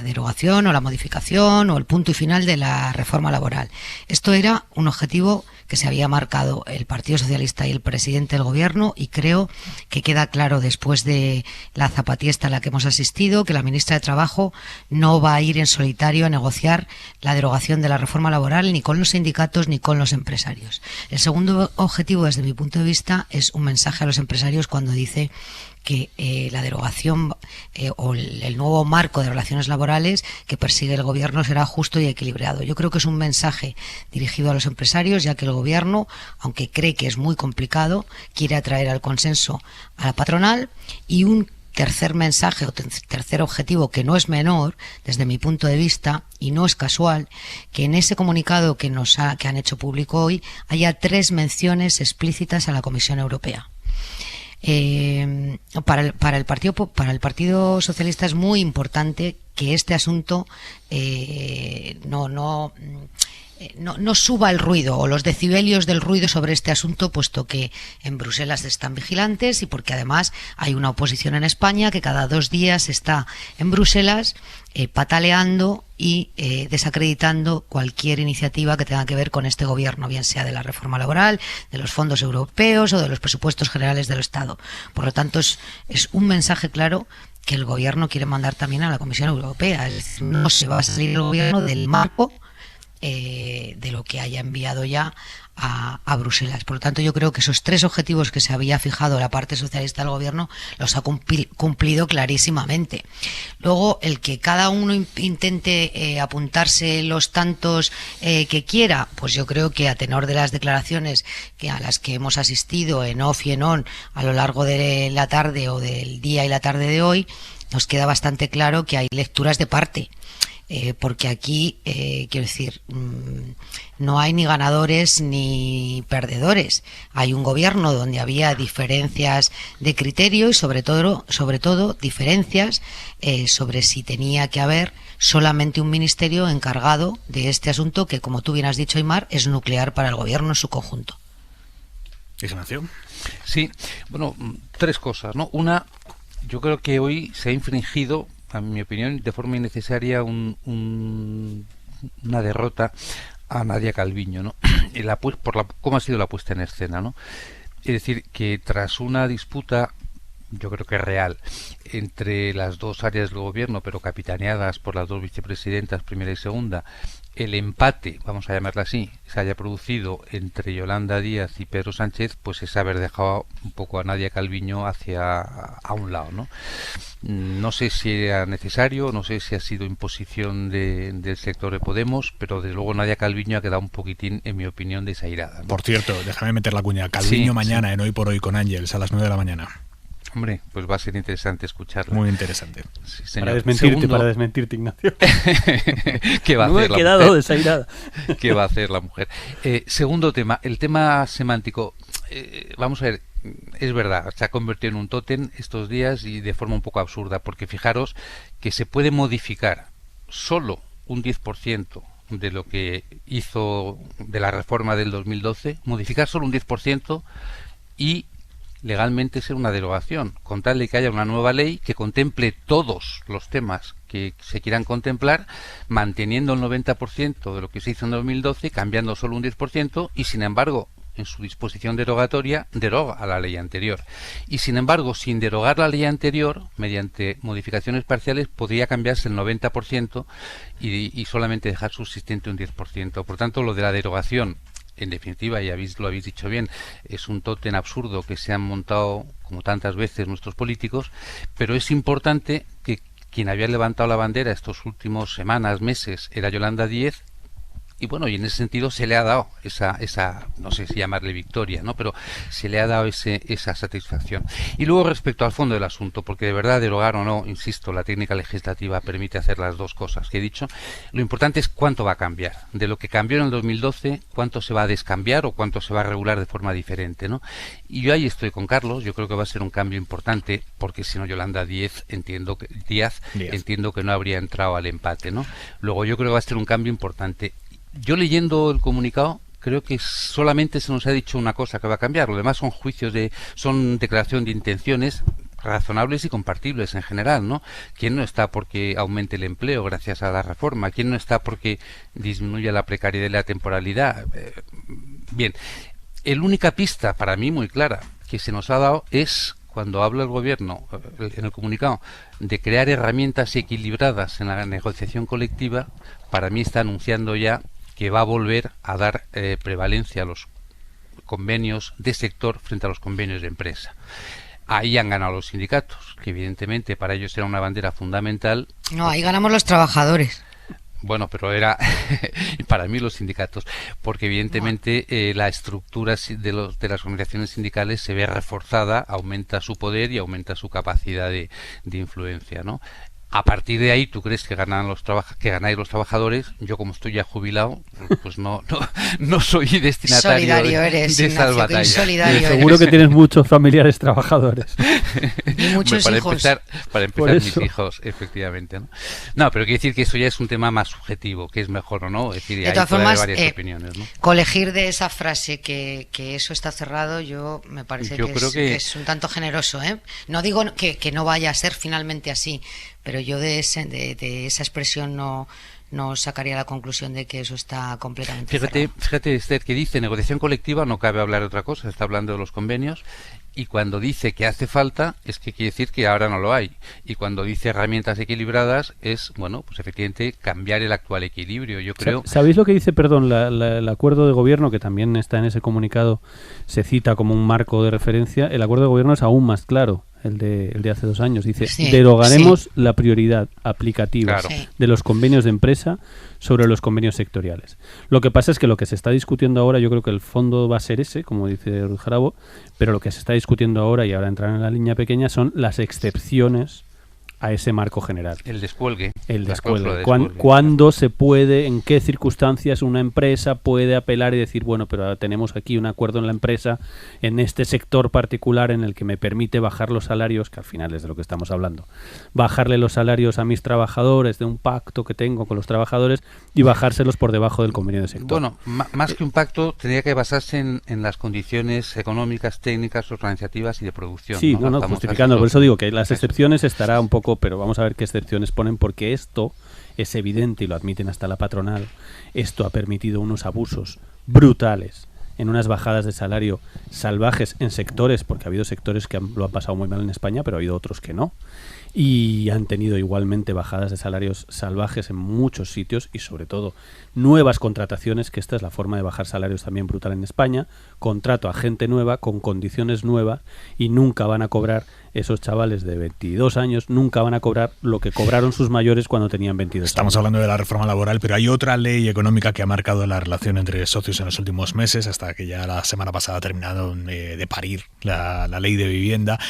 derogación o la modificación o el punto y final de la reforma laboral. Esto era un objetivo que se había marcado el Partido Socialista y el presidente del Gobierno, y creo que queda claro después de la zapatiesta a la que hemos asistido que la ministra de Trabajo no va a ir en solitario a negociar la derogación de la reforma laboral ni con los sindicatos ni con los empresarios. El segundo objetivo, desde mi punto de vista, es un mensaje a los empresarios cuando dice que la derogación o el nuevo marco de relaciones laborales que persigue el Gobierno será justo y equilibrado. Yo creo que es un mensaje dirigido a los empresarios, ya que el Gobierno, aunque cree que es muy complicado, quiere atraer al consenso a la patronal. Y un tercer mensaje o tercer objetivo, que no es menor desde mi punto de vista, y no es casual que en ese comunicado que han hecho público hoy haya 3 menciones explícitas a la Comisión Europea. Para el Partido Socialista es muy importante que este asunto no suba el ruido o los decibelios del ruido sobre este asunto, puesto que en Bruselas están vigilantes y porque además hay una oposición en España que cada 2 días está en Bruselas pataleando y desacreditando cualquier iniciativa que tenga que ver con este gobierno, bien sea de la reforma laboral, de los fondos europeos o de los presupuestos generales del Estado. Por lo tanto, es un mensaje claro que el gobierno quiere mandar también a la Comisión Europea. Es decir, no se va a salir el gobierno del marco de lo que haya enviado ya a Bruselas. Por lo tanto, yo creo que esos 3 objetivos que se había fijado la parte socialista del gobierno los ha cumplido clarísimamente. Luego, el que cada uno intente apuntarse los tantos que quiera, pues yo creo que a tenor de las declaraciones a las que hemos asistido en off y en on a lo largo de la tarde o del día y la tarde de hoy, nos queda bastante claro que hay lecturas de parte. Porque aquí, quiero decir, no hay ni ganadores ni perdedores. Hay un gobierno donde había diferencias de criterio y sobre todo diferencias sobre si tenía que haber solamente un ministerio encargado de este asunto que, como tú bien has dicho, Aymar, es nuclear para el gobierno en su conjunto. Ignacio. Sí, bueno, 3 cosas, ¿no? Una, yo creo que hoy se ha infringido, a mi opinión, de forma innecesaria una derrota a Nadia Calviño, ¿no? Cómo ha sido la puesta en escena, ¿no? Es decir, que tras una disputa, yo creo que real, entre las 2 áreas del gobierno, pero capitaneadas por las 2 vicepresidentas, primera y segunda, el empate, vamos a llamarla así, se haya producido entre Yolanda Díaz y Pedro Sánchez, pues es haber dejado un poco a Nadia Calviño a un lado, ¿no? No sé si era necesario, no sé si ha sido imposición del sector de Podemos, pero desde luego Nadia Calviño ha quedado un poquitín, en mi opinión, desairada, ¿no? Por cierto, déjame meter la cuña. Calviño mañana en Hoy por Hoy con Ángeles a las 9 de la mañana. Hombre, pues va a ser interesante escucharla. Muy interesante. Sí, señor. Para desmentirte, Ignacio. ¿Qué va a hacer la mujer? Desairada. ¿Qué va a hacer la mujer? Segundo tema, el tema semántico. Vamos a ver, es verdad, se ha convertido en un tótem estos días y de forma un poco absurda, porque fijaros que se puede modificar solo un 10% de lo que hizo de la reforma del 2012, modificar solo un 10% y legalmente ser una derogación, con tal de que haya una nueva ley que contemple todos los temas que se quieran contemplar, manteniendo el 90% de lo que se hizo en 2012, cambiando solo un 10%, y sin embargo, en su disposición derogatoria, deroga a la ley anterior. Y sin embargo, sin derogar la ley anterior, mediante modificaciones parciales, podría cambiarse el 90% y solamente dejar subsistente un 10%. Por tanto, lo de la derogación, en definitiva, y lo habéis dicho bien, es un tótem absurdo que se han montado como tantas veces nuestros políticos, pero es importante que quien había levantado la bandera estos últimos semanas, meses, era Yolanda Díaz, y bueno, y en ese sentido se le ha dado esa no sé si llamarle victoria, ¿no? Pero se le ha dado esa satisfacción. Y luego respecto al fondo del asunto, porque de verdad derogar o no, insisto, la técnica legislativa permite hacer las 2 cosas que he dicho, lo importante es cuánto va a cambiar. De lo que cambió en el 2012, cuánto se va a descambiar o cuánto se va a regular de forma diferente, ¿no? Y yo ahí estoy con Carlos, yo creo que va a ser un cambio importante, porque si no Yolanda Díaz entiendo que no habría entrado al empate, ¿no? Luego yo creo que va a ser un cambio importante. Yo leyendo el comunicado creo que solamente se nos ha dicho una cosa que va a cambiar, lo demás son declaración de intenciones razonables y compartibles en general, ¿no? ¿Quién no está porque aumente el empleo gracias a la reforma? ¿Quién no está porque disminuya la precariedad y la temporalidad? Bien, la única pista para mí muy clara que se nos ha dado es cuando habla el gobierno en el comunicado de crear herramientas equilibradas en la negociación colectiva. Para mí está anunciando ya que va a volver a dar prevalencia a los convenios de sector frente a los convenios de empresa. Ahí han ganado los sindicatos, que evidentemente para ellos era una bandera fundamental. No, ahí ganamos los trabajadores. Bueno, pero era para mí los sindicatos, porque evidentemente la estructura de las organizaciones sindicales se ve reforzada, aumenta su poder y aumenta su capacidad de influencia, ¿no? A partir de ahí, ¿tú crees que ganáis los trabajadores? Yo, como estoy ya jubilado, pues no soy destinatario solidario eres, de esas Ignacio, batallas. Seguro que tienes muchos familiares trabajadores. Y muchos hijos. Para empezar mis hijos, efectivamente. No, pero quiero decir que eso ya es un tema más subjetivo, que es mejor o no. Es decir, de todas formas, varias opiniones, ¿no? Colegir de esa frase que eso está cerrado, me parece que es un tanto generoso, ¿eh? No digo que no vaya a ser finalmente así, pero yo de esa expresión no sacaría la conclusión de que eso está completamente cerrado. Fíjate, Esther, que dice negociación colectiva, no cabe hablar de otra cosa, está hablando de los convenios, y cuando dice que hace falta, es que quiere decir que ahora no lo hay. Y cuando dice herramientas equilibradas, es, bueno, pues efectivamente cambiar el actual equilibrio, yo creo. ¿Sabéis lo que dice, perdón, el acuerdo de gobierno, que también está en ese comunicado, se cita como un marco de referencia? El acuerdo de gobierno es aún más claro. El de hace 2 años dice: derogaremos la prioridad aplicativa de los convenios de empresa sobre los convenios sectoriales. Lo que pasa es que lo que se está discutiendo ahora, yo creo que el fondo va a ser ese, como dice Ruiz Jarabo, pero lo que se está discutiendo ahora, y ahora entrar en la línea pequeña, son las excepciones a ese marco general. El descuelgue. ¿Cuándo se puede, en qué circunstancias una empresa puede apelar y decir, bueno, pero tenemos aquí un acuerdo en la empresa, en este sector particular en el que me permite bajar los salarios, que al final es de lo que estamos hablando, bajarle los salarios a mis trabajadores de un pacto que tengo con los trabajadores y bajárselos por debajo del convenio de sector? Bueno, más que un pacto, tendría que basarse en las condiciones económicas, técnicas, organizativas y de producción. Sí, no, justificando, por eso digo que las excepciones estará un poco, pero vamos a ver qué excepciones ponen, porque esto es evidente y lo admiten hasta la patronal. Esto ha permitido unos abusos brutales en unas bajadas de salario salvajes en sectores, porque ha habido sectores que lo han pasado muy mal en España, pero ha habido otros que no. Y han tenido igualmente bajadas de salarios salvajes en muchos sitios y sobre todo nuevas contrataciones, que esta es la forma de bajar salarios también brutal en España. Contrato a gente nueva con condiciones nuevas y nunca van a cobrar, esos chavales de 22 años, nunca van a cobrar lo que cobraron sus mayores cuando tenían 22 años. Estamos hablando de la reforma laboral, pero hay otra ley económica que ha marcado la relación entre socios en los últimos meses, hasta que ya la semana pasada ha terminado de parir la ley de vivienda.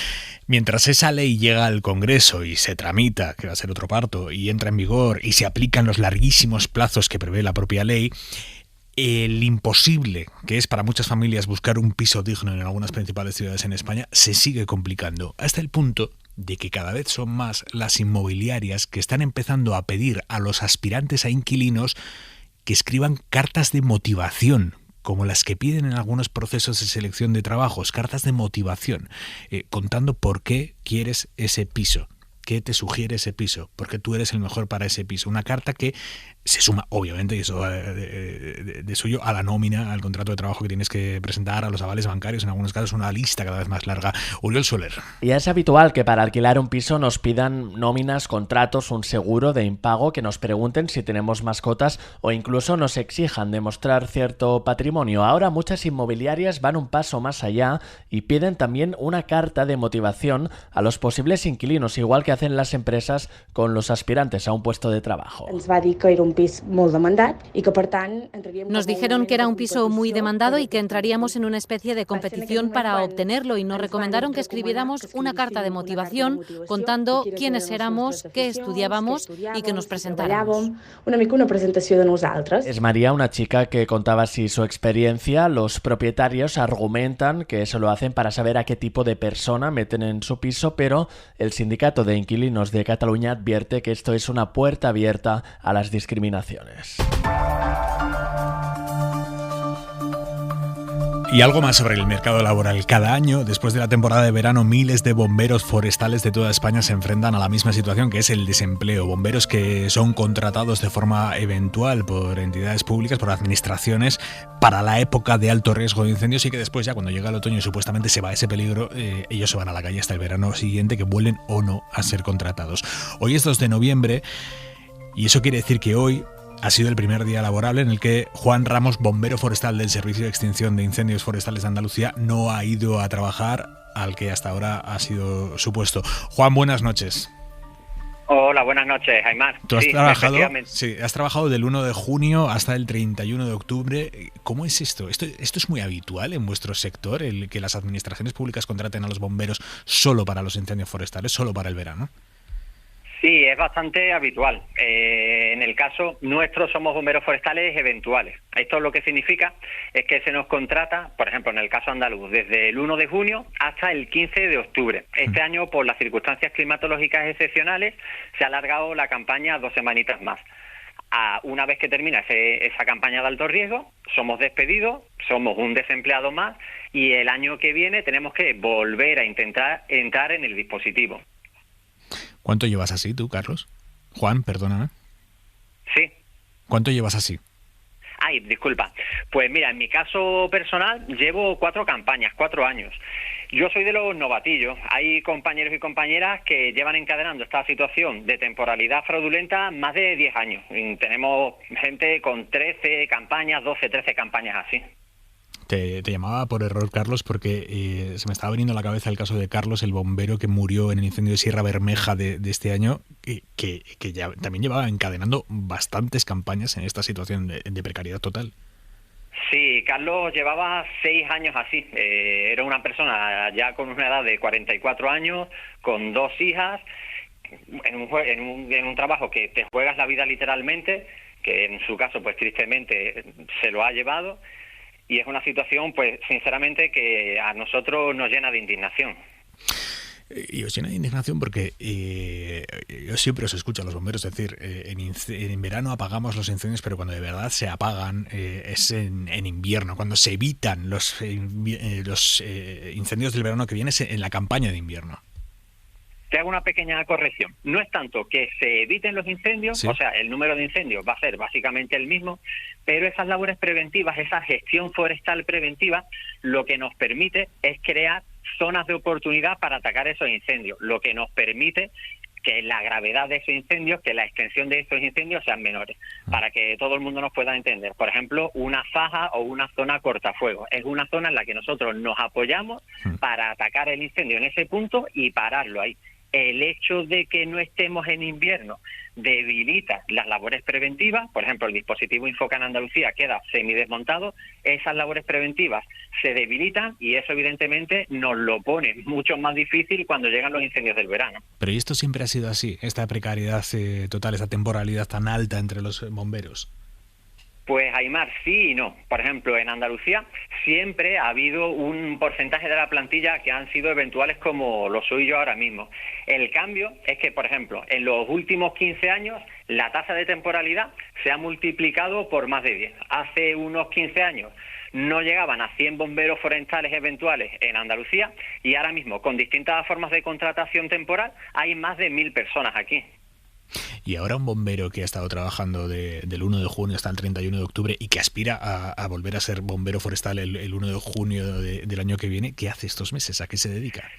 Mientras esa ley llega al Congreso y se tramita, que va a ser otro parto, y entra en vigor y se aplican los larguísimos plazos que prevé la propia ley, el imposible que es para muchas familias buscar un piso digno en algunas principales ciudades en España se sigue complicando, hasta el punto de que cada vez son más las inmobiliarias que están empezando a pedir a los aspirantes a inquilinos que escriban cartas de motivación, como las que piden en algunos procesos de selección de trabajos, cartas de motivación, contando por qué quieres ese piso, qué te sugiere ese piso, por qué tú eres el mejor para ese piso. Una carta que se suma, obviamente, y eso de suyo, a la nómina, al contrato de trabajo que tienes que presentar, a los avales bancarios, en algunos casos una lista cada vez más larga. Uriol Soler. Ya es habitual que para alquilar un piso nos pidan nóminas, contratos, un seguro de impago, que nos pregunten si tenemos mascotas o incluso nos exijan demostrar cierto patrimonio. Ahora muchas inmobiliarias van un paso más allá y piden también una carta de motivación a los posibles inquilinos, igual que hacen las empresas con los aspirantes a un puesto de trabajo. Nos dijeron que era un piso muy demandado y que entraríamos en una especie de competición para obtenerlo, y nos recomendaron que escribiéramos una carta de motivación contando quiénes éramos, qué estudiábamos y que nos presentáramos. Es María, una chica que contaba así su experiencia. Los propietarios argumentan que eso lo hacen para saber a qué tipo de persona meten en su piso, pero el Sindicato de Inquilinos de Cataluña advierte que esto es una puerta abierta a las discriminaciones. Y algo más sobre el mercado laboral. Cada año, después de la temporada de verano, miles de bomberos forestales de toda España se enfrentan a la misma situación, que es el desempleo. Bomberos que son contratados de forma eventual por entidades públicas, por administraciones, para la época de alto riesgo de incendios, y que después, ya cuando llega el otoño y supuestamente se va ese peligro, ellos se van a la calle hasta el verano siguiente, que vuelven o no a ser contratados. Hoy es 2 de noviembre y eso quiere decir que hoy ha sido el primer día laborable en el que Juan Ramos, bombero forestal del Servicio de Extinción de Incendios Forestales de Andalucía, no ha ido a trabajar al que hasta ahora ha sido su puesto. Juan, buenas noches. Hola, buenas noches, Aymar. ¿Tú has has trabajado del 1 de junio hasta el 31 de octubre. ¿Cómo es esto? ¿Esto es muy habitual en vuestro sector, el que las administraciones públicas contraten a los bomberos solo para los incendios forestales, solo para el verano? Sí, es bastante habitual. En el caso nuestro somos bomberos forestales eventuales. Esto lo que significa es que se nos contrata, por ejemplo, en el caso andaluz, desde el 1 de junio hasta el 15 de octubre. Este año, por las circunstancias climatológicas excepcionales, se ha alargado la campaña 2 semanitas más. Una vez que termina esa campaña de alto riesgo, somos despedidos, somos un desempleado más y el año que viene tenemos que volver a intentar entrar en el dispositivo. ¿Cuánto llevas así tú, Carlos? Juan, perdóname. Sí. ¿Cuánto llevas así? Ay, disculpa. Pues mira, en mi caso personal llevo 4 campañas, 4 años. Yo soy de los novatillos. Hay compañeros y compañeras que llevan encadenando esta situación de temporalidad fraudulenta más de 10 años. Y tenemos gente con 13 campañas, 12, 13 campañas así. Te llamaba por error, Carlos, porque se me estaba viniendo a la cabeza el caso de Carlos, el bombero que murió en el incendio de Sierra Bermeja de este año, que ya también llevaba encadenando bastantes campañas en esta situación de precariedad total. Sí, Carlos llevaba 6 años así. Era una persona ya con una edad de 44 años, con 2 hijas, en un trabajo que te juegas la vida literalmente, que en su caso, pues tristemente, se lo ha llevado. Y es una situación, pues, sinceramente, que a nosotros nos llena de indignación. Y os llena de indignación porque yo siempre os escucho a los bomberos decir, en verano apagamos los incendios, pero cuando de verdad se apagan es en invierno, cuando se evitan los incendios del verano que viene es en la campaña de invierno. Te hago una pequeña corrección. No es tanto que se eviten los incendios, ¿sí? O sea, el número de incendios va a ser básicamente el mismo, pero esas labores preventivas, esa gestión forestal preventiva, lo que nos permite es crear zonas de oportunidad para atacar esos incendios, lo que nos permite que la gravedad de esos incendios, que la extensión de esos incendios sean menores, para que todo el mundo nos pueda entender. Por ejemplo, una faja o una zona cortafuegos. Es una zona en la que nosotros nos apoyamos para atacar el incendio en ese punto y pararlo ahí. El hecho de que no estemos en invierno debilita las labores preventivas. Por ejemplo, el dispositivo Infocan Andalucía queda semidesmontado, esas labores preventivas se debilitan y eso evidentemente nos lo pone mucho más difícil cuando llegan los incendios del verano. Pero ¿y esto siempre ha sido así? Esta precariedad total, esta temporalidad tan alta entre los bomberos. Pues Aimar, sí y no. Por ejemplo, en Andalucía siempre ha habido un porcentaje de la plantilla que han sido eventuales como lo soy yo ahora mismo. El cambio es que, por ejemplo, en los últimos 15 años la tasa de temporalidad se ha multiplicado por más de 10. Hace unos 15 años no llegaban a 100 bomberos forestales eventuales en Andalucía y ahora mismo, con distintas formas de contratación temporal, hay más de 1000 personas aquí. Y ahora un bombero que ha estado trabajando del 1 de junio hasta el 31 de octubre y que aspira a volver a ser bombero forestal el 1 de junio del año que viene, ¿qué hace estos meses? ¿A qué se dedica?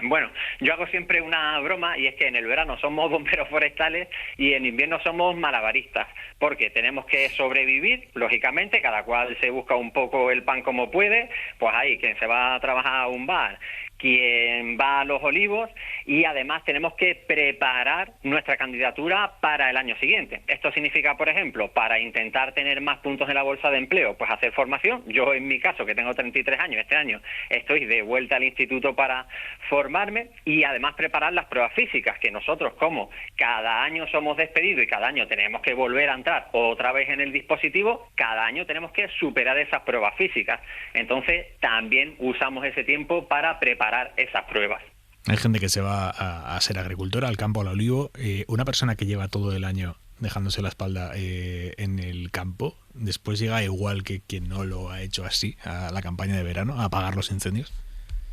Bueno, yo hago siempre una broma y es que en el verano somos bomberos forestales y en invierno somos malabaristas, porque tenemos que sobrevivir, lógicamente, cada cual se busca un poco el pan como puede, pues ahí quien se va a trabajar a un bar, quien va a Los Olivos y además tenemos que preparar nuestra candidatura para el año siguiente. Esto significa, por ejemplo, para intentar tener más puntos en la bolsa de empleo, pues hacer formación. Yo en mi caso, que tengo 33 años, este año estoy de vuelta al instituto para formarme y además preparar las pruebas físicas, que nosotros como cada año somos despedidos y cada año tenemos que volver a entrar otra vez en el dispositivo, cada año tenemos que superar esas pruebas físicas. Entonces también usamos ese tiempo para preparar esas pruebas. Hay gente que se va a ser agricultora, al campo, al olivo. Una persona que lleva todo el año dejándose la espalda en el campo, después llega igual que quien no lo ha hecho así a la campaña de verano, a apagar los incendios.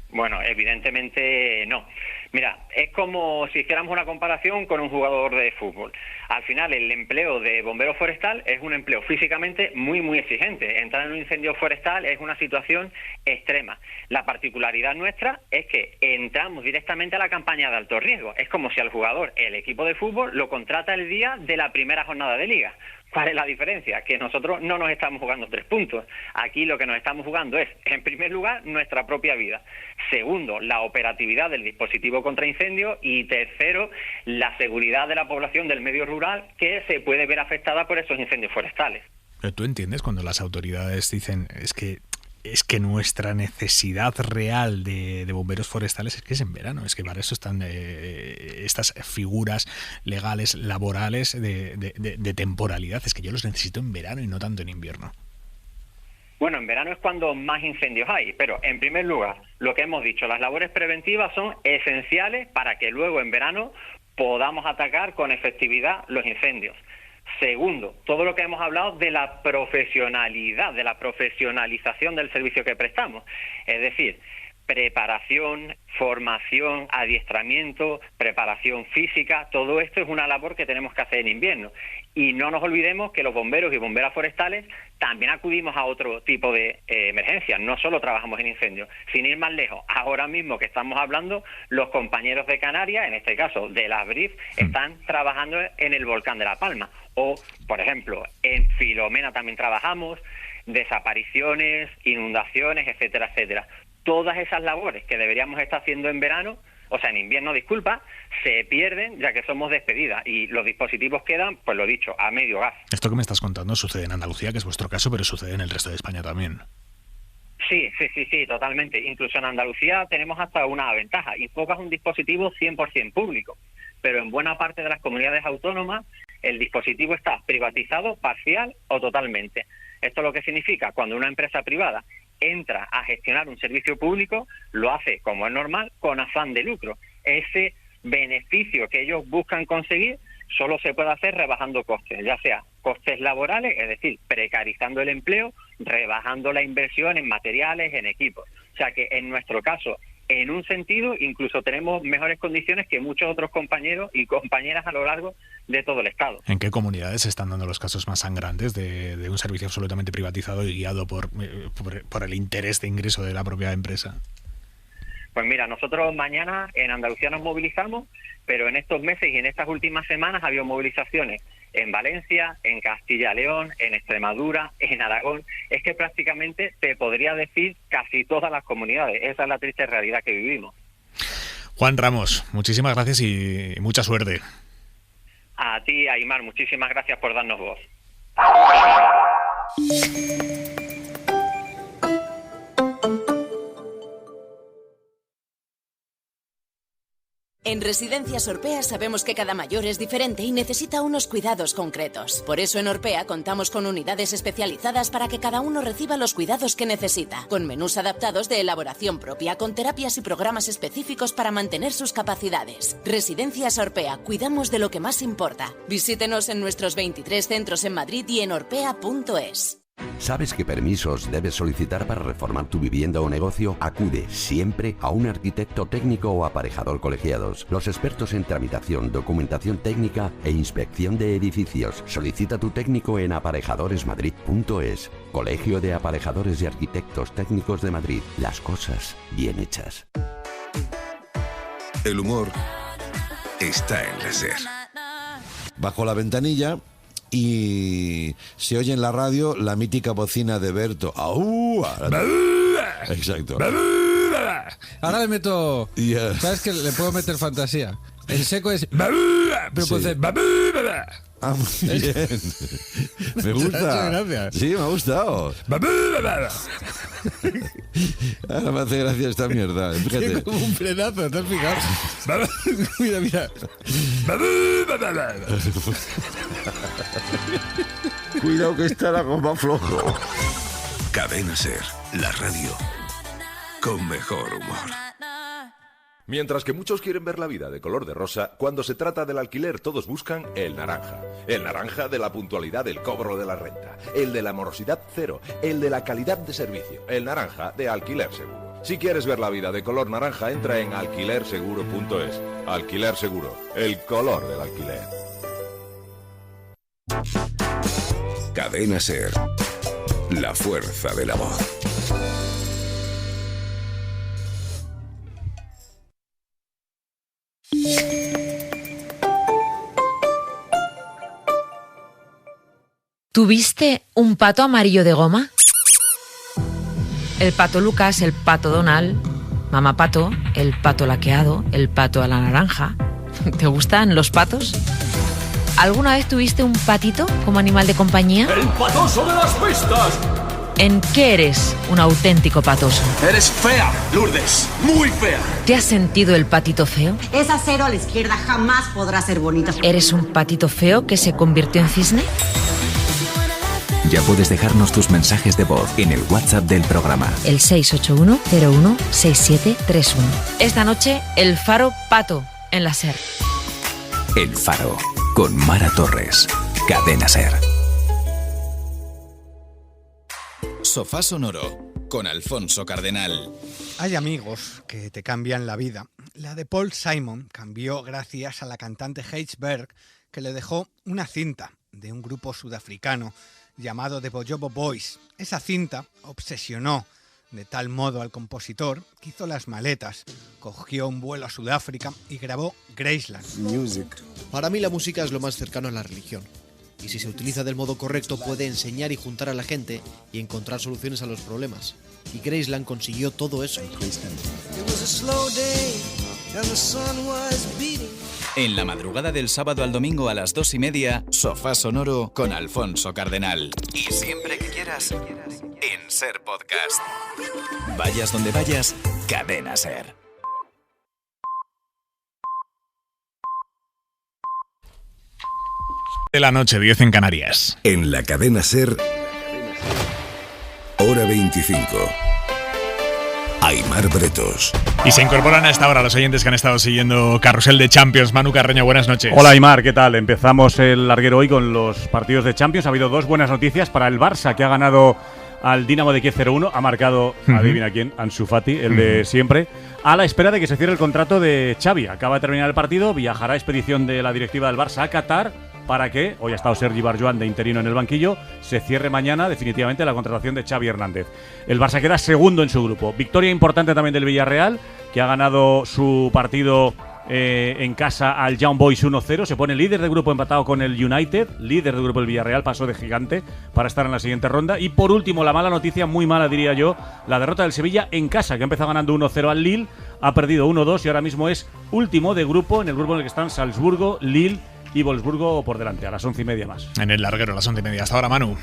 Bueno, evidentemente no. Mira, es como si hiciéramos una comparación con un jugador de fútbol. Al final, el empleo de bombero forestal es un empleo físicamente muy, muy exigente. Entrar en un incendio forestal es una situación extrema. La particularidad nuestra es que entramos directamente a la campaña de alto riesgo. Es como si al jugador, el equipo de fútbol, lo contrata el día de la primera jornada de liga. ¿Cuál es la diferencia? Que nosotros no nos estamos jugando 3 puntos. Aquí lo que nos estamos jugando es, en primer lugar, nuestra propia vida. Segundo, la operatividad del dispositivo contra incendios. Y tercero, la seguridad de la población del medio rural que se puede ver afectada por esos incendios forestales. Pero tú entiendes cuando las autoridades dicen es que es que nuestra necesidad real de bomberos forestales es que es en verano. Es que para eso están estas figuras legales, laborales de temporalidad. Es que yo los necesito en verano y no tanto en invierno. Bueno, en verano es cuando más incendios hay, pero en primer lugar, lo que hemos dicho, las labores preventivas son esenciales para que luego en verano podamos atacar con efectividad los incendios. Segundo, todo lo que hemos hablado de la profesionalidad, de la profesionalización del servicio que prestamos. Es decir, preparación, formación, adiestramiento, preparación física, todo esto es una labor que tenemos que hacer en invierno. Y no nos olvidemos que los bomberos y bomberas forestales también acudimos a otro tipo de emergencias, no solo trabajamos en incendios. Sin ir más lejos, ahora mismo que estamos hablando, los compañeros de Canarias, en este caso de la BRIF, están trabajando en el volcán de La Palma. O, por ejemplo, en Filomena también trabajamos, desapariciones, inundaciones, etcétera, etcétera. Todas esas labores que deberíamos estar haciendo en verano, o sea, en invierno, disculpa, se pierden ya que somos despedidas y los dispositivos quedan, pues lo dicho, a medio gas. Esto que me estás contando sucede en Andalucía, que es vuestro caso, pero sucede en el resto de España también. Sí, totalmente. Incluso en Andalucía tenemos hasta una ventaja. Infoca es un dispositivo 100% público, pero en buena parte de las comunidades autónomas el dispositivo está privatizado parcial o totalmente. Esto lo que significa, cuando una empresa privada entra a gestionar un servicio público, lo hace, como es normal, con afán de lucro. Ese beneficio que ellos buscan conseguir solo se puede hacer rebajando costes, ya sea costes laborales, es decir, precarizando el empleo, rebajando la inversión en materiales, en equipos. O sea que en nuestro caso, en un sentido, incluso tenemos mejores condiciones que muchos otros compañeros y compañeras a lo largo de todo el Estado. ¿En qué comunidades se están dando los casos más sangrantes de un servicio absolutamente privatizado y guiado por el interés de ingreso de la propia empresa? Pues mira, nosotros mañana en Andalucía nos movilizamos, pero en estos meses y en estas últimas semanas ha habido movilizaciones en Valencia, en Castilla y León, en Extremadura, en Aragón. Es que prácticamente te podría decir casi todas las comunidades. Esa es la triste realidad que vivimos. Juan Ramos, muchísimas gracias y mucha suerte. A ti, Aymar, muchísimas gracias por darnos voz. En Residencias Orpea sabemos que cada mayor es diferente y necesita unos cuidados concretos. Por eso en Orpea contamos con unidades especializadas para que cada uno reciba los cuidados que necesita, con menús adaptados de elaboración propia, con terapias y programas específicos para mantener sus capacidades. Residencias Orpea, cuidamos de lo que más importa. Visítenos en nuestros 23 centros en Madrid y en orpea.es. ¿Sabes qué permisos debes solicitar para reformar tu vivienda o negocio? Acude siempre a un arquitecto técnico o aparejador colegiados. Los expertos en tramitación, documentación técnica e inspección de edificios. Solicita tu técnico en aparejadoresmadrid.es. Colegio de Aparejadores y Arquitectos Técnicos de Madrid. Las cosas bien hechas. El humor está en la SER. Bajo la ventanilla y se oye en la radio la mítica bocina de Berto. ¡Au! Exacto. Ahora le meto... ¿Sabes que le puedo meter fantasía? El seco es... Pero puede ser... Ah, muy bien. Me gusta. Sí, me ha gustado. Ahora me hace gracia esta mierda. Fíjate. Es como un frenazo, ¿te has fijado? Mira, mira. Cuidado que está la goma flojo. Cadena SER, la radio con mejor humor. Mientras que muchos quieren ver la vida de color de rosa, cuando se trata del alquiler todos buscan el naranja. El naranja de la puntualidad del cobro de la renta, el de la morosidad cero, el de la calidad de servicio, el naranja de Alquiler Seguro. Si quieres ver la vida de color naranja, entra en alquilerseguro.es. Alquiler Seguro, el color del alquiler. Cadena SER, la fuerza de la voz. ¿Tuviste un pato amarillo de goma? El pato Lucas, el pato Donald, mamá pato, el pato laqueado, el pato a la naranja. ¿Te gustan los patos? ¿Alguna vez tuviste un patito como animal de compañía? ¡El patoso de las pistas! ¿En qué eres un auténtico patoso? Eres fea, Lourdes. Muy fea. ¿Te has sentido el patito feo? Esa cero a la izquierda jamás podrá ser bonita. ¿Eres un patito feo que se convirtió en cisne? Ya puedes dejarnos tus mensajes de voz en el WhatsApp del programa. El 681-016731. Esta noche, El Faro Pato en la SER. El Faro, con Mara Torres. Cadena SER. Sofá Sonoro, con Alfonso Cardenal. Hay amigos que te cambian la vida. La de Paul Simon cambió gracias a la cantante H. Berg, que le dejó una cinta de un grupo sudafricano llamado The Bojobo Boys. Esa cinta obsesionó de tal modo al compositor que hizo las maletas, cogió un vuelo a Sudáfrica y grabó Graceland. Music. Para mí la música es lo más cercano a la religión. Y si se utiliza del modo correcto puede enseñar y juntar a la gente y encontrar soluciones a los problemas. Y Graceland consiguió todo eso. En la madrugada del sábado al domingo a las 2:30, Sofá Sonoro con Alfonso Cardenal. Y siempre que quieras, en SER Podcast. Vayas donde vayas, Cadena SER. De la noche, 10 en Canarias. En la Cadena SER, hora 25. Aimar Bretos. Y se incorporan a esta hora los oyentes que han estado siguiendo Carrusel de Champions. Manu Carreño, buenas noches. Hola Aimar, ¿qué tal? Empezamos el larguero hoy con los partidos de Champions. Ha habido dos buenas noticias para el Barça, que ha ganado al Dinamo de Kiev 0-1. Ha marcado, adivina quién, Ansu Fati, el de siempre, a la espera de que se cierre el contrato de Xavi. Acaba de terminar el partido, viajará a expedición de la directiva del Barça a Qatar para que, hoy ha estado Sergi Barjuan de interino en el banquillo, se cierre mañana definitivamente la contratación de Xavi Hernández. El Barça queda segundo en su grupo. Victoria importante también del Villarreal, que ha ganado su partido en casa al Young Boys 1-0. Se pone líder de grupo empatado con el United. Líder de grupo el Villarreal, pasó de gigante para estar en la siguiente ronda. Y por último, la mala noticia, muy mala diría yo, la derrota del Sevilla en casa, que ha empezado ganando 1-0 al Lille, ha perdido 1-2 y ahora mismo es último de grupo, en el grupo en el que están Salzburgo, Lille y Wolfsburgo por delante, a las 11:30 más. En el larguero, a las 11:30. Hasta ahora, Manu.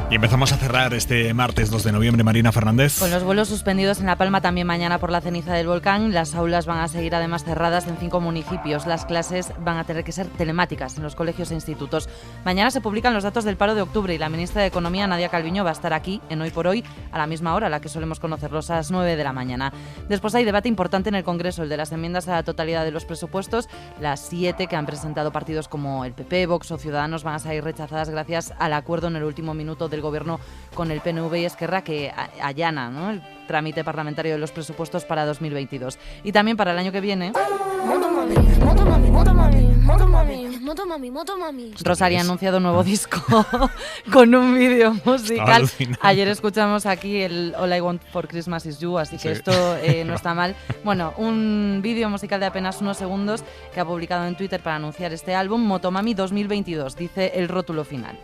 Y empezamos a cerrar este martes 2 de noviembre, Marina Fernández. Con los vuelos suspendidos en La Palma también mañana por la ceniza del volcán. Las aulas van a seguir además cerradas en 5 municipios. Las clases van a tener que ser telemáticas en los colegios e institutos. Mañana se publican los datos del paro de octubre y la ministra de Economía, Nadia Calviño, va a estar aquí en Hoy por Hoy a la misma hora a la que solemos conocerlos, a las 9 de la mañana. Después hay debate importante en el Congreso, el de las enmiendas a la totalidad de los presupuestos. Las 7 que han presentado partidos como el PP, Vox o Ciudadanos van a salir rechazadas gracias al acuerdo en el último minuto del Gobierno con el PNV y Esquerra, que allana, ¿no?, el trámite parlamentario de los presupuestos para 2022. Y también para el año que viene... Rosalía ha anunciado un nuevo disco con un vídeo musical. Ayer escuchamos aquí el All I Want for Christmas Is You, así que esto no está mal. Bueno, un vídeo musical de apenas unos segundos que ha publicado en Twitter para anunciar este álbum, Motomami 2022, dice el rótulo final.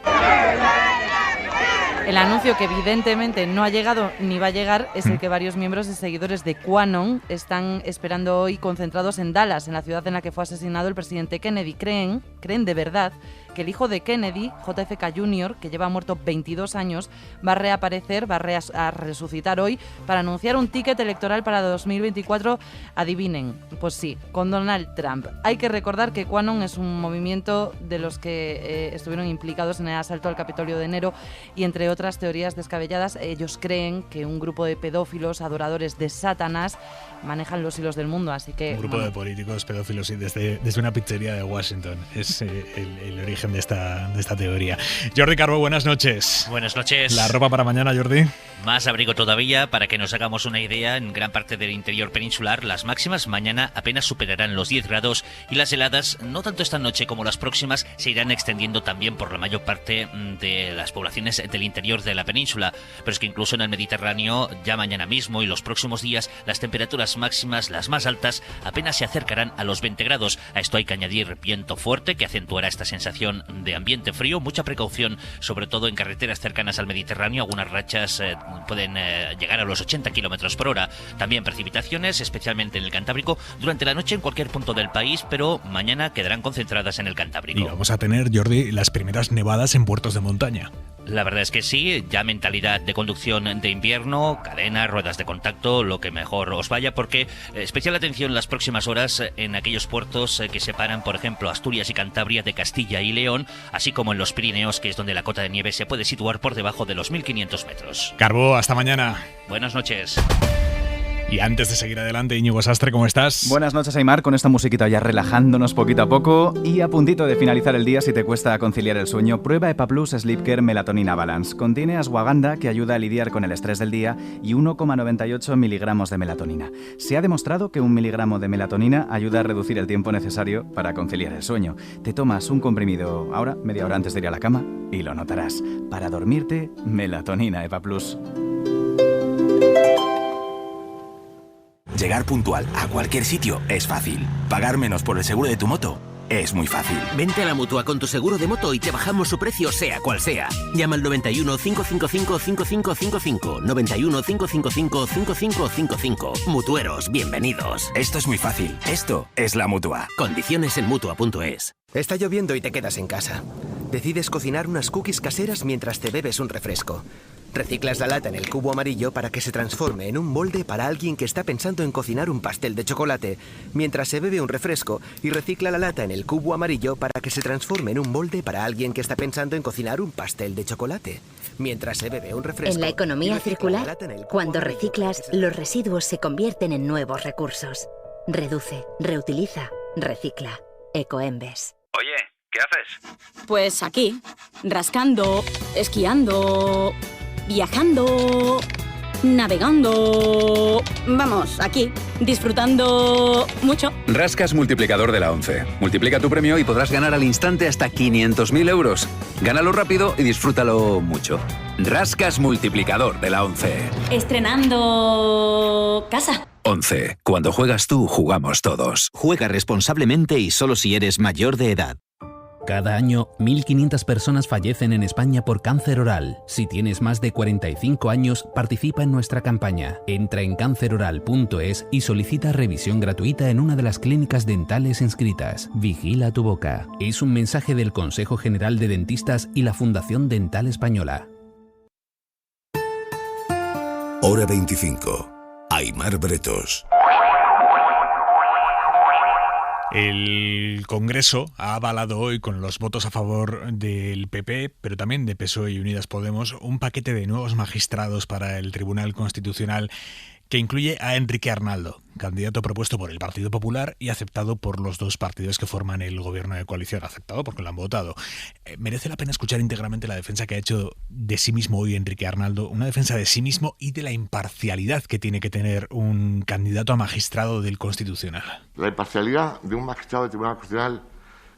El anuncio, que evidentemente no ha llegado ni va a llegar, es el que varios miembros y seguidores de QAnon están esperando hoy, concentrados en Dallas, en la ciudad en la que fue asesinado el presidente Kennedy. Creen de verdad que el hijo de Kennedy, JFK Jr., que lleva muerto 22 años, va a reaparecer, va a resucitar hoy para anunciar un ticket electoral para 2024. Adivinen, pues sí, con Donald Trump. Hay que recordar que QAnon es un movimiento de los que estuvieron implicados en el asalto al Capitolio de enero y, entre otras teorías descabelladas, ellos creen que un grupo de pedófilos, adoradores de Satanás, manejan los hilos del mundo, así que... Un grupo de políticos pedófilos y desde una pizzería de Washington. Es el origen de esta teoría. Jordi Carbo, buenas noches. Buenas noches. ¿La ropa para mañana, Jordi? Más abrigo todavía. Para que nos hagamos una idea, en gran parte del interior peninsular las máximas mañana apenas superarán los 10 grados y las heladas, no tanto esta noche como las próximas, se irán extendiendo también por la mayor parte de las poblaciones del interior de la península. Pero es que incluso en el Mediterráneo, ya mañana mismo y los próximos días, las temperaturas máximas, las más altas, apenas se acercarán a los 20 grados. A esto hay que añadir viento fuerte, que acentuará esta sensación de ambiente frío. Mucha precaución, sobre todo en carreteras cercanas al Mediterráneo. Algunas rachas pueden llegar a los 80 kilómetros por hora. También precipitaciones, especialmente en el Cantábrico, durante la noche en cualquier punto del país, pero mañana quedarán concentradas en el Cantábrico. Y vamos a tener, Jordi, las primeras nevadas en puertos de montaña. La verdad es que sí, ya mentalidad de conducción de invierno, cadenas, ruedas de contacto, lo que mejor os vaya, porque especial atención las próximas horas en aquellos puertos que separan, por ejemplo, Asturias y Cantabria de Castilla y León, así como en los Pirineos, que es donde la cota de nieve se puede situar por debajo de los 1.500 metros. Carbó, hasta mañana. Buenas noches. Y antes de seguir adelante, Íñigo Sastre, ¿cómo estás? Buenas noches, Aimar, con esta musiquita ya relajándonos poquito a poco y a puntito de finalizar el día. Si te cuesta conciliar el sueño, prueba EPA+ Sleep Care Melatonina Balance. Contiene ashwagandha, que ayuda a lidiar con el estrés del día, y 1,98 miligramos de melatonina. Se ha demostrado que 1 miligramo de melatonina ayuda a reducir el tiempo necesario para conciliar el sueño. Te tomas un comprimido ahora, media hora antes de ir a la cama, y lo notarás. Para dormirte, melatonina EPA+. Llegar puntual a cualquier sitio es fácil. Pagar menos por el seguro de tu moto es muy fácil. Vente a la Mutua con tu seguro de moto y te bajamos su precio sea cual sea. Llama al 91 555 5555. 91 555 5555. Mutueros, bienvenidos. Esto es muy fácil. Esto es la Mutua. Condiciones en Mutua.es. Está lloviendo y te quedas en casa. Decides cocinar unas cookies caseras mientras te bebes un refresco. Reciclas la lata en el cubo amarillo para que se transforme en un molde para alguien que está pensando en cocinar un pastel de chocolate, mientras se bebe un refresco, y recicla la lata en el cubo amarillo para que se transforme en un molde para alguien que está pensando en cocinar un pastel de chocolate, mientras se bebe un refresco. En la economía circular, cuando reciclas, los residuos se convierten en nuevos recursos. Reduce, reutiliza, recicla. Ecoembes. Oye, ¿qué haces? Pues aquí, rascando, esquiando, viajando, navegando. Vamos, aquí, disfrutando mucho. Rascas multiplicador de la ONCE. Multiplica tu premio y podrás ganar al instante hasta 500.000 euros. Gánalo rápido y disfrútalo mucho. Rascas multiplicador de la ONCE. Estrenando casa. ONCE. Cuando juegas tú, jugamos todos. Juega responsablemente y solo si eres mayor de edad. Cada año, 1.500 personas fallecen en España por cáncer oral. Si tienes más de 45 años, participa en nuestra campaña. Entra en canceroral.es y solicita revisión gratuita en una de las clínicas dentales inscritas. Vigila tu boca. Es un mensaje del Consejo General de Dentistas y la Fundación Dental Española. Hora 25. Aimar Bretos. El Congreso ha avalado hoy, con los votos a favor del PP, pero también de PSOE y Unidas Podemos, un paquete de nuevos magistrados para el Tribunal Constitucional que incluye a Enrique Arnaldo, candidato propuesto por el Partido Popular y aceptado por los dos partidos que forman el gobierno de coalición. Aceptado porque lo han votado. Merece la pena escuchar íntegramente la defensa que ha hecho de sí mismo hoy Enrique Arnaldo, una defensa de sí mismo y de la imparcialidad que tiene que tener un candidato a magistrado del Constitucional. La imparcialidad de un magistrado del Tribunal Constitucional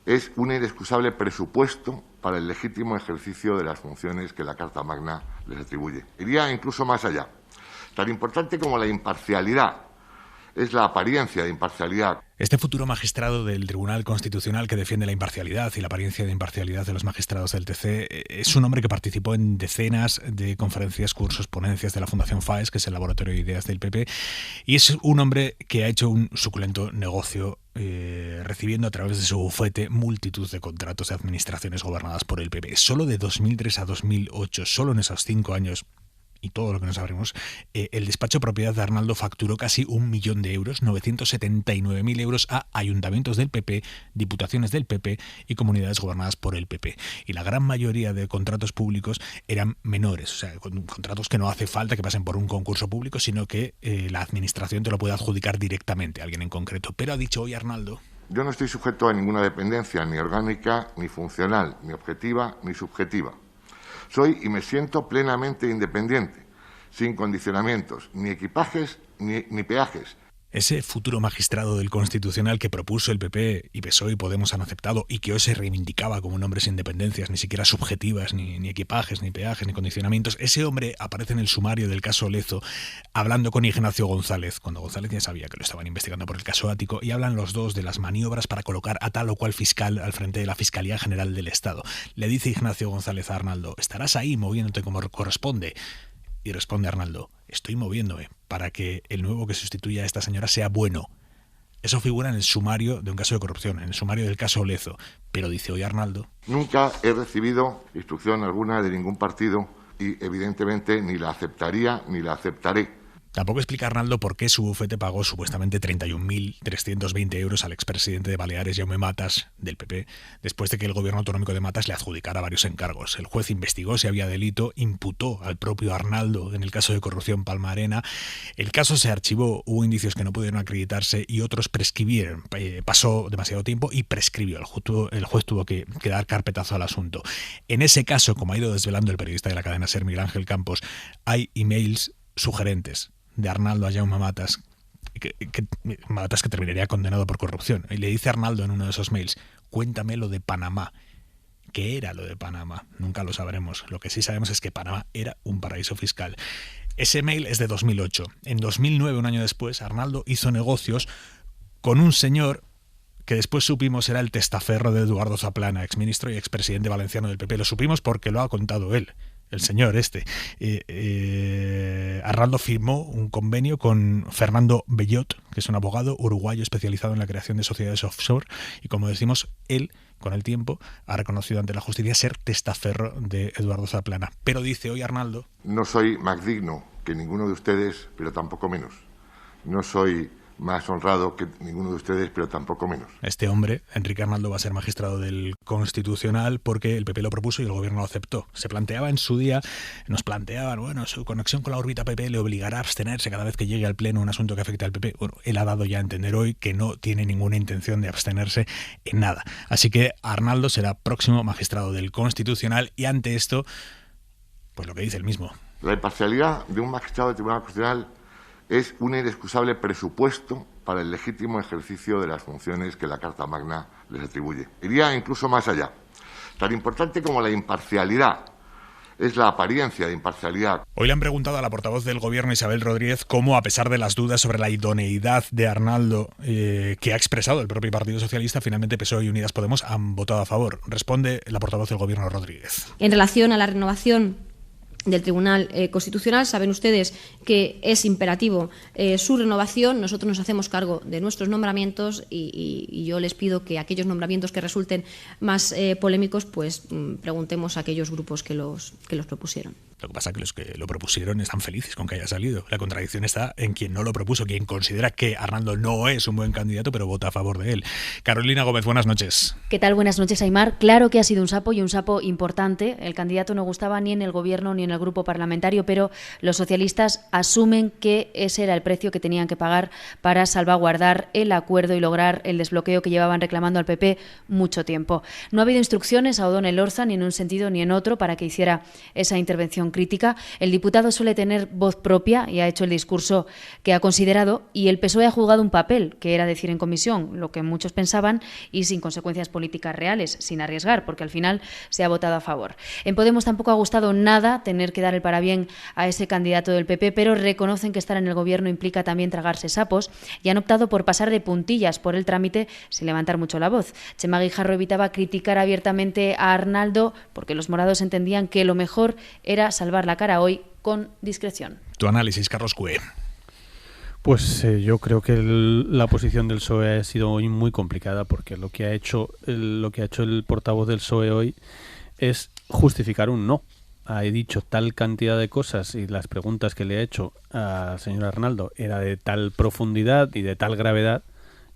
es un inexcusable presupuesto para el legítimo ejercicio de las funciones que la Carta Magna les atribuye. Iría incluso más allá. Tan importante como la imparcialidad es la apariencia de imparcialidad. Este futuro magistrado del Tribunal Constitucional que defiende la imparcialidad y la apariencia de imparcialidad de los magistrados del TC es un hombre que participó en decenas de conferencias, cursos, ponencias de la Fundación FAES, que es el laboratorio de ideas del PP, y es un hombre que ha hecho un suculento negocio recibiendo a través de su bufete multitud de contratos de administraciones gobernadas por el PP. Solo de 2003 a 2008, solo en esos 5 años, y todo lo que nos abrimos, el despacho propiedad de Arnaldo facturó casi 1 millón de euros, 979.000 euros a ayuntamientos del PP, diputaciones del PP y comunidades gobernadas por el PP. Y la gran mayoría de contratos públicos eran menores, o sea, contratos que no hace falta que pasen por un concurso público, sino que la administración te lo puede adjudicar directamente a alguien en concreto. Pero ha dicho hoy Arnaldo: yo no estoy sujeto a ninguna dependencia, ni orgánica, ni funcional, ni objetiva, ni subjetiva. Soy y me siento plenamente independiente, sin condicionamientos, ni equipajes ni peajes. Ese futuro magistrado del Constitucional que propuso el PP y PSOE y Podemos han aceptado y que hoy se reivindicaba como un hombre sin dependencias, ni siquiera subjetivas, ni equipajes, ni peajes, ni condicionamientos, ese hombre aparece en el sumario del caso Lezo hablando con Ignacio González, cuando González ya sabía que lo estaban investigando por el caso Ático, y hablan los dos de las maniobras para colocar a tal o cual fiscal al frente de la Fiscalía General del Estado. Le dice Ignacio González a Arnaldo: ¿estarás ahí moviéndote como corresponde? Y responde Arnaldo: estoy moviéndome para que el nuevo que sustituya a esta señora sea bueno. Eso figura en el sumario de un caso de corrupción, en el sumario del caso Lezo. Pero dice hoy Arnaldo: nunca he recibido instrucción alguna de ningún partido y, evidentemente, ni la aceptaría ni la aceptaré. Tampoco explica Arnaldo por qué su bufete pagó supuestamente 31.320 euros al expresidente de Baleares, Jaume Matas, del PP, después de que el gobierno autonómico de Matas le adjudicara varios encargos. El juez investigó si había delito, imputó al propio Arnaldo en el caso de corrupción Palma Arena. El caso se archivó, hubo indicios que no pudieron acreditarse y otros prescribieron. Pasó demasiado tiempo y prescribió. El juez tuvo que dar carpetazo al asunto. En ese caso, como ha ido desvelando el periodista de la cadena SER, Miguel Ángel Campos, hay emails sugerentes de Arnaldo a Jaume Matas, Matas que terminaría condenado por corrupción. Y le dice Arnaldo en uno de esos mails: cuéntame lo de Panamá. ¿Qué era lo de Panamá? Nunca lo sabremos. Lo que sí sabemos es que Panamá era un paraíso fiscal. Ese mail es de 2008. En 2009, un año después, Arnaldo hizo negocios con un señor que después supimos era el testaferro de Eduardo Zaplana, exministro y expresidente valenciano del PP. Lo supimos porque lo ha contado él, el señor este. Arnaldo firmó un convenio con Fernando Bellot, que es un abogado uruguayo especializado en la creación de sociedades offshore, y como decimos, él, con el tiempo, ha reconocido ante la justicia ser testaferro de Eduardo Zaplana. Pero dice hoy Arnaldo: no soy más digno que ninguno de ustedes, pero tampoco menos. No soy más honrado que ninguno de ustedes, pero tampoco menos. Este hombre, Enrique Arnaldo, va a ser magistrado del Constitucional porque el PP lo propuso y el gobierno lo aceptó. Se planteaba en su día, nos planteaban, bueno, su conexión con la órbita PP le obligará a abstenerse cada vez que llegue al Pleno un asunto que afecte al PP. Bueno, él ha dado ya a entender hoy que no tiene ninguna intención de abstenerse en nada. Así que Arnaldo será próximo magistrado del Constitucional y ante esto, pues lo que dice él mismo. La imparcialidad de un magistrado del Tribunal Constitucional es un inexcusable presupuesto para el legítimo ejercicio de las funciones que la Carta Magna les atribuye. Iría incluso más allá. Tan importante como la imparcialidad es la apariencia de imparcialidad. Hoy le han preguntado a la portavoz del Gobierno, Isabel Rodríguez, cómo, a pesar de las dudas sobre la idoneidad de Arnaldo que ha expresado el propio Partido Socialista, finalmente PSOE y Unidas Podemos han votado a favor. Responde la portavoz del Gobierno, Rodríguez. En relación a la renovación del Tribunal Constitucional, saben ustedes que es imperativo su renovación. Nosotros nos hacemos cargo de nuestros nombramientos y yo les pido que aquellos nombramientos que resulten más polémicos, pues preguntemos a aquellos grupos que los propusieron. Lo que pasa es que los que lo propusieron están felices con que haya salido. La contradicción está en quien no lo propuso, quien considera que Arnaldo no es un buen candidato, pero vota a favor de él. Carolina Gómez, buenas noches. ¿Qué tal? Buenas noches, Aimar. Claro que ha sido un sapo y un sapo importante. El candidato no gustaba ni en el Gobierno ni en el grupo parlamentario, pero los socialistas asumen que ese era el precio que tenían que pagar para salvaguardar el acuerdo y lograr el desbloqueo que llevaban reclamando al PP mucho tiempo. No ha habido instrucciones a Odón Elorza ni en un sentido ni en otro para que hiciera esa intervención crítica. El diputado suele tener voz propia y ha hecho el discurso que ha considerado, y el PSOE ha jugado un papel, que era decir en comisión lo que muchos pensaban y sin consecuencias políticas reales, sin arriesgar, porque al final se ha votado a favor. En Podemos tampoco ha gustado nada tener que dar el parabién a ese candidato del PP, pero reconocen que estar en el Gobierno implica también tragarse sapos y han optado por pasar de puntillas por el trámite sin levantar mucho la voz. Txema Guijarro evitaba criticar abiertamente a Arnaldo porque los morados entendían que lo mejor era salvar la cara hoy con discreción. Tu análisis, Carlos Cue. Pues yo creo que la posición del PSOE ha sido hoy muy complicada, porque lo que ha hecho el portavoz del PSOE hoy es justificar un no. Ha dicho tal cantidad de cosas y las preguntas que le ha hecho al señor Arnaldo era de tal profundidad y de tal gravedad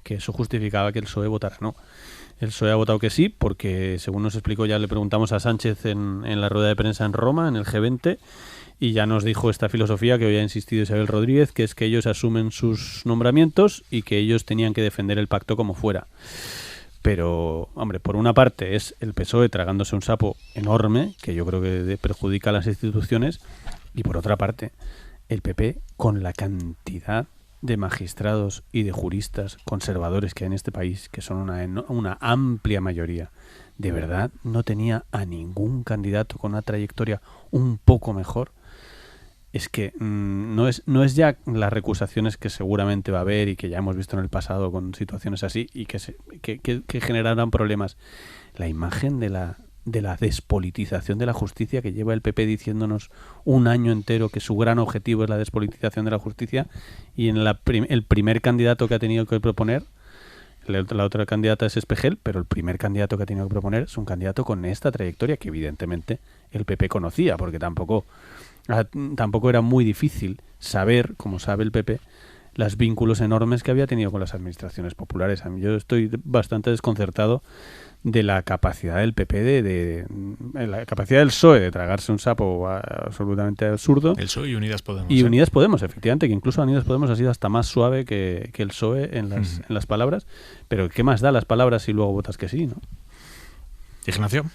que eso justificaba que el PSOE votara no. El PSOE ha votado que sí porque, según nos explicó, ya le preguntamos a Sánchez en la rueda de prensa en Roma, en el G20, y ya nos dijo esta filosofía que hoy ha insistido Isabel Rodríguez, que es que ellos asumen sus nombramientos y que ellos tenían que defender el pacto como fuera. Pero, hombre, por una parte es el PSOE tragándose un sapo enorme, que yo creo que perjudica a las instituciones, y por otra parte el PP, con la cantidad de magistrados y de juristas conservadores que hay en este país, que son una amplia mayoría, de verdad no tenía a ningún candidato con una trayectoria un poco mejor. Es que no es ya las recusaciones que seguramente va a haber y que ya hemos visto en el pasado con situaciones así y que generarán problemas. La imagen de la despolitización de la justicia que lleva el PP diciéndonos un año entero que su gran objetivo es la despolitización de la justicia, y en el primer candidato que ha tenido que proponer la otra candidata es Espejel, pero el primer candidato que ha tenido que proponer es un candidato con esta trayectoria que evidentemente el PP conocía, porque tampoco era muy difícil saber, como sabe el PP, los vínculos enormes que había tenido con las administraciones populares. Yo estoy bastante desconcertado de la capacidad del PP, de la capacidad del PSOE de tragarse un sapo absolutamente absurdo. El PSOE y Unidas Podemos. Y Unidas Podemos, efectivamente, que incluso Unidas Podemos ha sido hasta más suave que el PSOE en las palabras. Pero ¿qué más da las palabras si luego votas que sí, no? Ignacio.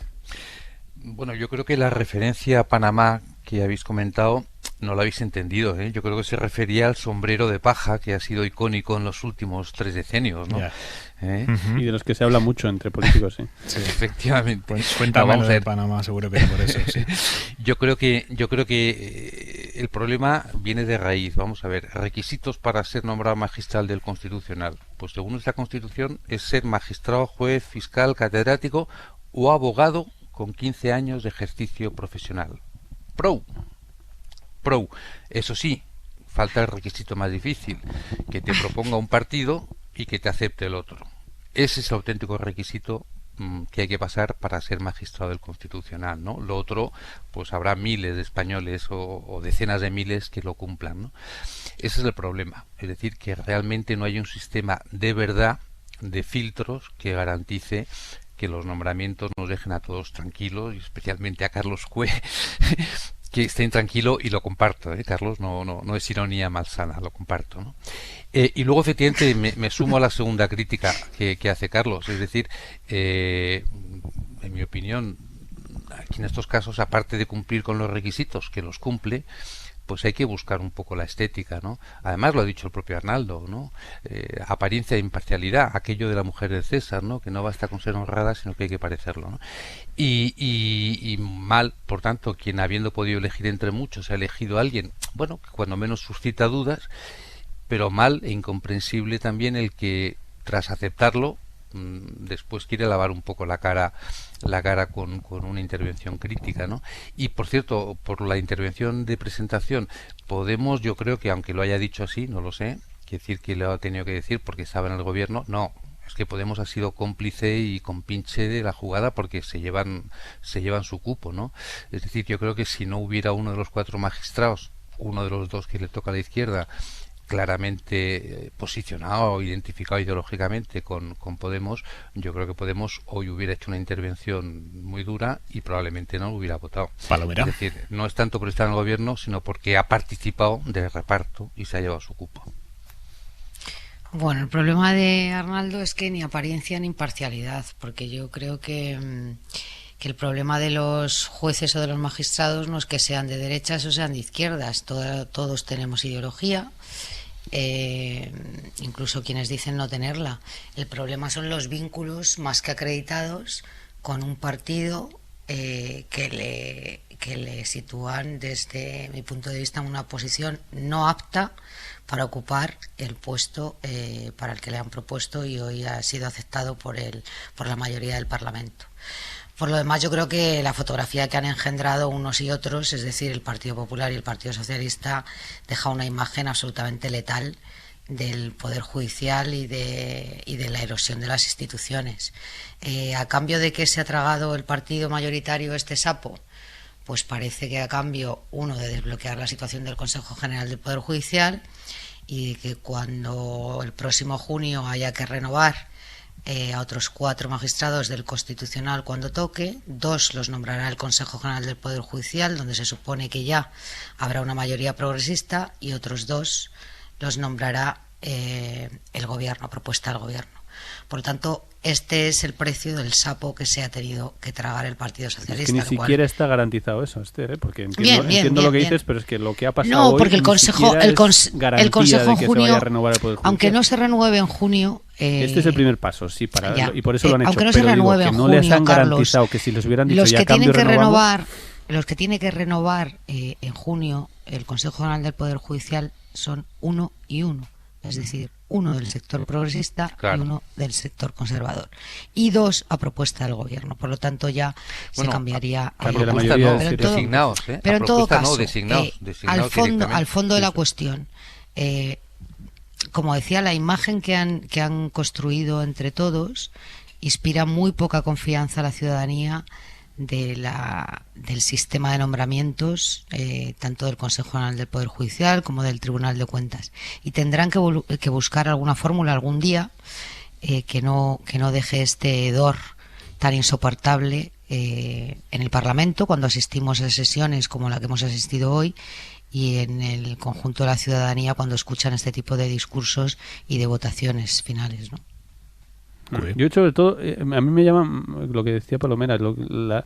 Bueno, yo creo que la referencia a Panamá que habéis comentado no lo habéis entendido, ¿eh? Yo creo que se refería al sombrero de paja que ha sido icónico en los últimos 3 decenios, ¿no? Y de los que se habla mucho entre políticos, sí. Sí, efectivamente. Pues cuéntame lo de Panamá, seguro que no por eso, sí. Yo creo que el problema viene de raíz. Vamos a ver, requisitos para ser nombrado magistral del Constitucional. Pues según nuestra Constitución es ser magistrado, juez, fiscal, catedrático o abogado con 15 años de ejercicio profesional. Pro. Eso sí, falta el requisito más difícil, que te proponga un partido y que te acepte el otro. Ese es el auténtico requisito que hay que pasar para ser magistrado del Constitucional, ¿no? Lo otro, pues habrá miles de españoles o decenas de miles que lo cumplan, ¿no? Ese es el problema, es decir, que realmente no hay un sistema de verdad de filtros que garantice que los nombramientos nos dejen a todos tranquilos, y especialmente a Carlos Cue, que estén tranquilo, y lo comparto, Carlos, no es ironía malsana, lo comparto, ¿no? Y luego efectivamente me sumo a la segunda crítica que hace Carlos, es decir, en mi opinión, aquí en estos casos, aparte de cumplir con los requisitos, que los cumple, pues hay que buscar un poco la estética, ¿no? Además lo ha dicho el propio Arnaldo, ¿no? Apariencia de imparcialidad, aquello de la mujer de César, ¿no? Que no basta con ser honrada, sino que hay que parecerlo, ¿no? Y mal, por tanto, quien habiendo podido elegir entre muchos ha elegido a alguien, bueno, que cuando menos suscita dudas, pero mal e incomprensible también el que tras aceptarlo después quiere lavar un poco la cara con una intervención crítica, ¿no? Y por cierto, por la intervención de presentación, Podemos, yo creo que aunque lo haya dicho así, no lo sé, quiere decir que lo ha tenido que decir porque estaba en el gobierno, no, es que Podemos ha sido cómplice y compinche de la jugada porque se llevan su cupo, ¿no? Es decir, yo creo que si no hubiera uno de los 4 magistrados, uno de los 2 que le toca a la izquierda, claramente posicionado, identificado ideológicamente con Podemos, yo creo que Podemos hoy hubiera hecho una intervención muy dura y probablemente no lo hubiera votado. Palomera. Es decir, no es tanto por estar en el gobierno, sino porque ha participado del reparto y se ha llevado su cupo. Bueno, el problema de Arnaldo es que ni apariencia ni imparcialidad, porque yo creo que el problema de los jueces o de los magistrados no es que sean de derechas o sean de izquierdas, todos tenemos ideología, incluso quienes dicen no tenerla. El problema son los vínculos más que acreditados con un partido que le sitúan, desde mi punto de vista, en una posición no apta para ocupar el puesto para el que le han propuesto y hoy ha sido aceptado por la mayoría del Parlamento. Por lo demás, yo creo que la fotografía que han engendrado unos y otros, es decir, el Partido Popular y el Partido Socialista, deja una imagen absolutamente letal del Poder Judicial y de la erosión de las instituciones. ¿A cambio de que se ha tragado el partido mayoritario este sapo? Pues parece que a cambio, uno, de desbloquear la situación del Consejo General del Poder Judicial, y de que cuando el próximo junio haya que renovar a otros 4 magistrados del Constitucional cuando toque, 2 los nombrará el Consejo General del Poder Judicial, donde se supone que ya habrá una mayoría progresista, y otros 2 los nombrará el Gobierno, a propuesta del Gobierno. Por lo tanto, este es el precio del sapo que se ha tenido que tragar el Partido Socialista. Es que ni siquiera está garantizado eso, Esther, porque entiendo lo que dices, pero es que lo que ha pasado no, porque hoy el Consejo en junio, aunque no se renueve en junio, este es el primer paso, sí, y por eso lo han hecho. Aunque no se renueve en junio, no les han garantizado, Carlos, que si les hubieran dicho los ya que cambio tienen que renovamos, los que tienen que renovar en junio el Consejo General del Poder Judicial son 1 y 1. Es decir, 1 del sector progresista, claro, y 1 del sector conservador. Y 2 a propuesta del Gobierno. Por lo tanto, ya se cambiaría. Designados, pero en todo caso, designados al fondo de la cuestión, como decía, la imagen que han construido entre todos inspira muy poca confianza a la ciudadanía del sistema de nombramientos, tanto del Consejo General del Poder Judicial como del Tribunal de Cuentas. Y tendrán que buscar alguna fórmula algún día que no deje este hedor tan insoportable en el Parlamento cuando asistimos a sesiones como la que hemos asistido hoy, y en el conjunto de la ciudadanía cuando escuchan este tipo de discursos y de votaciones finales, ¿no? Yo sobre todo, a mí me llama lo que decía Palomera, la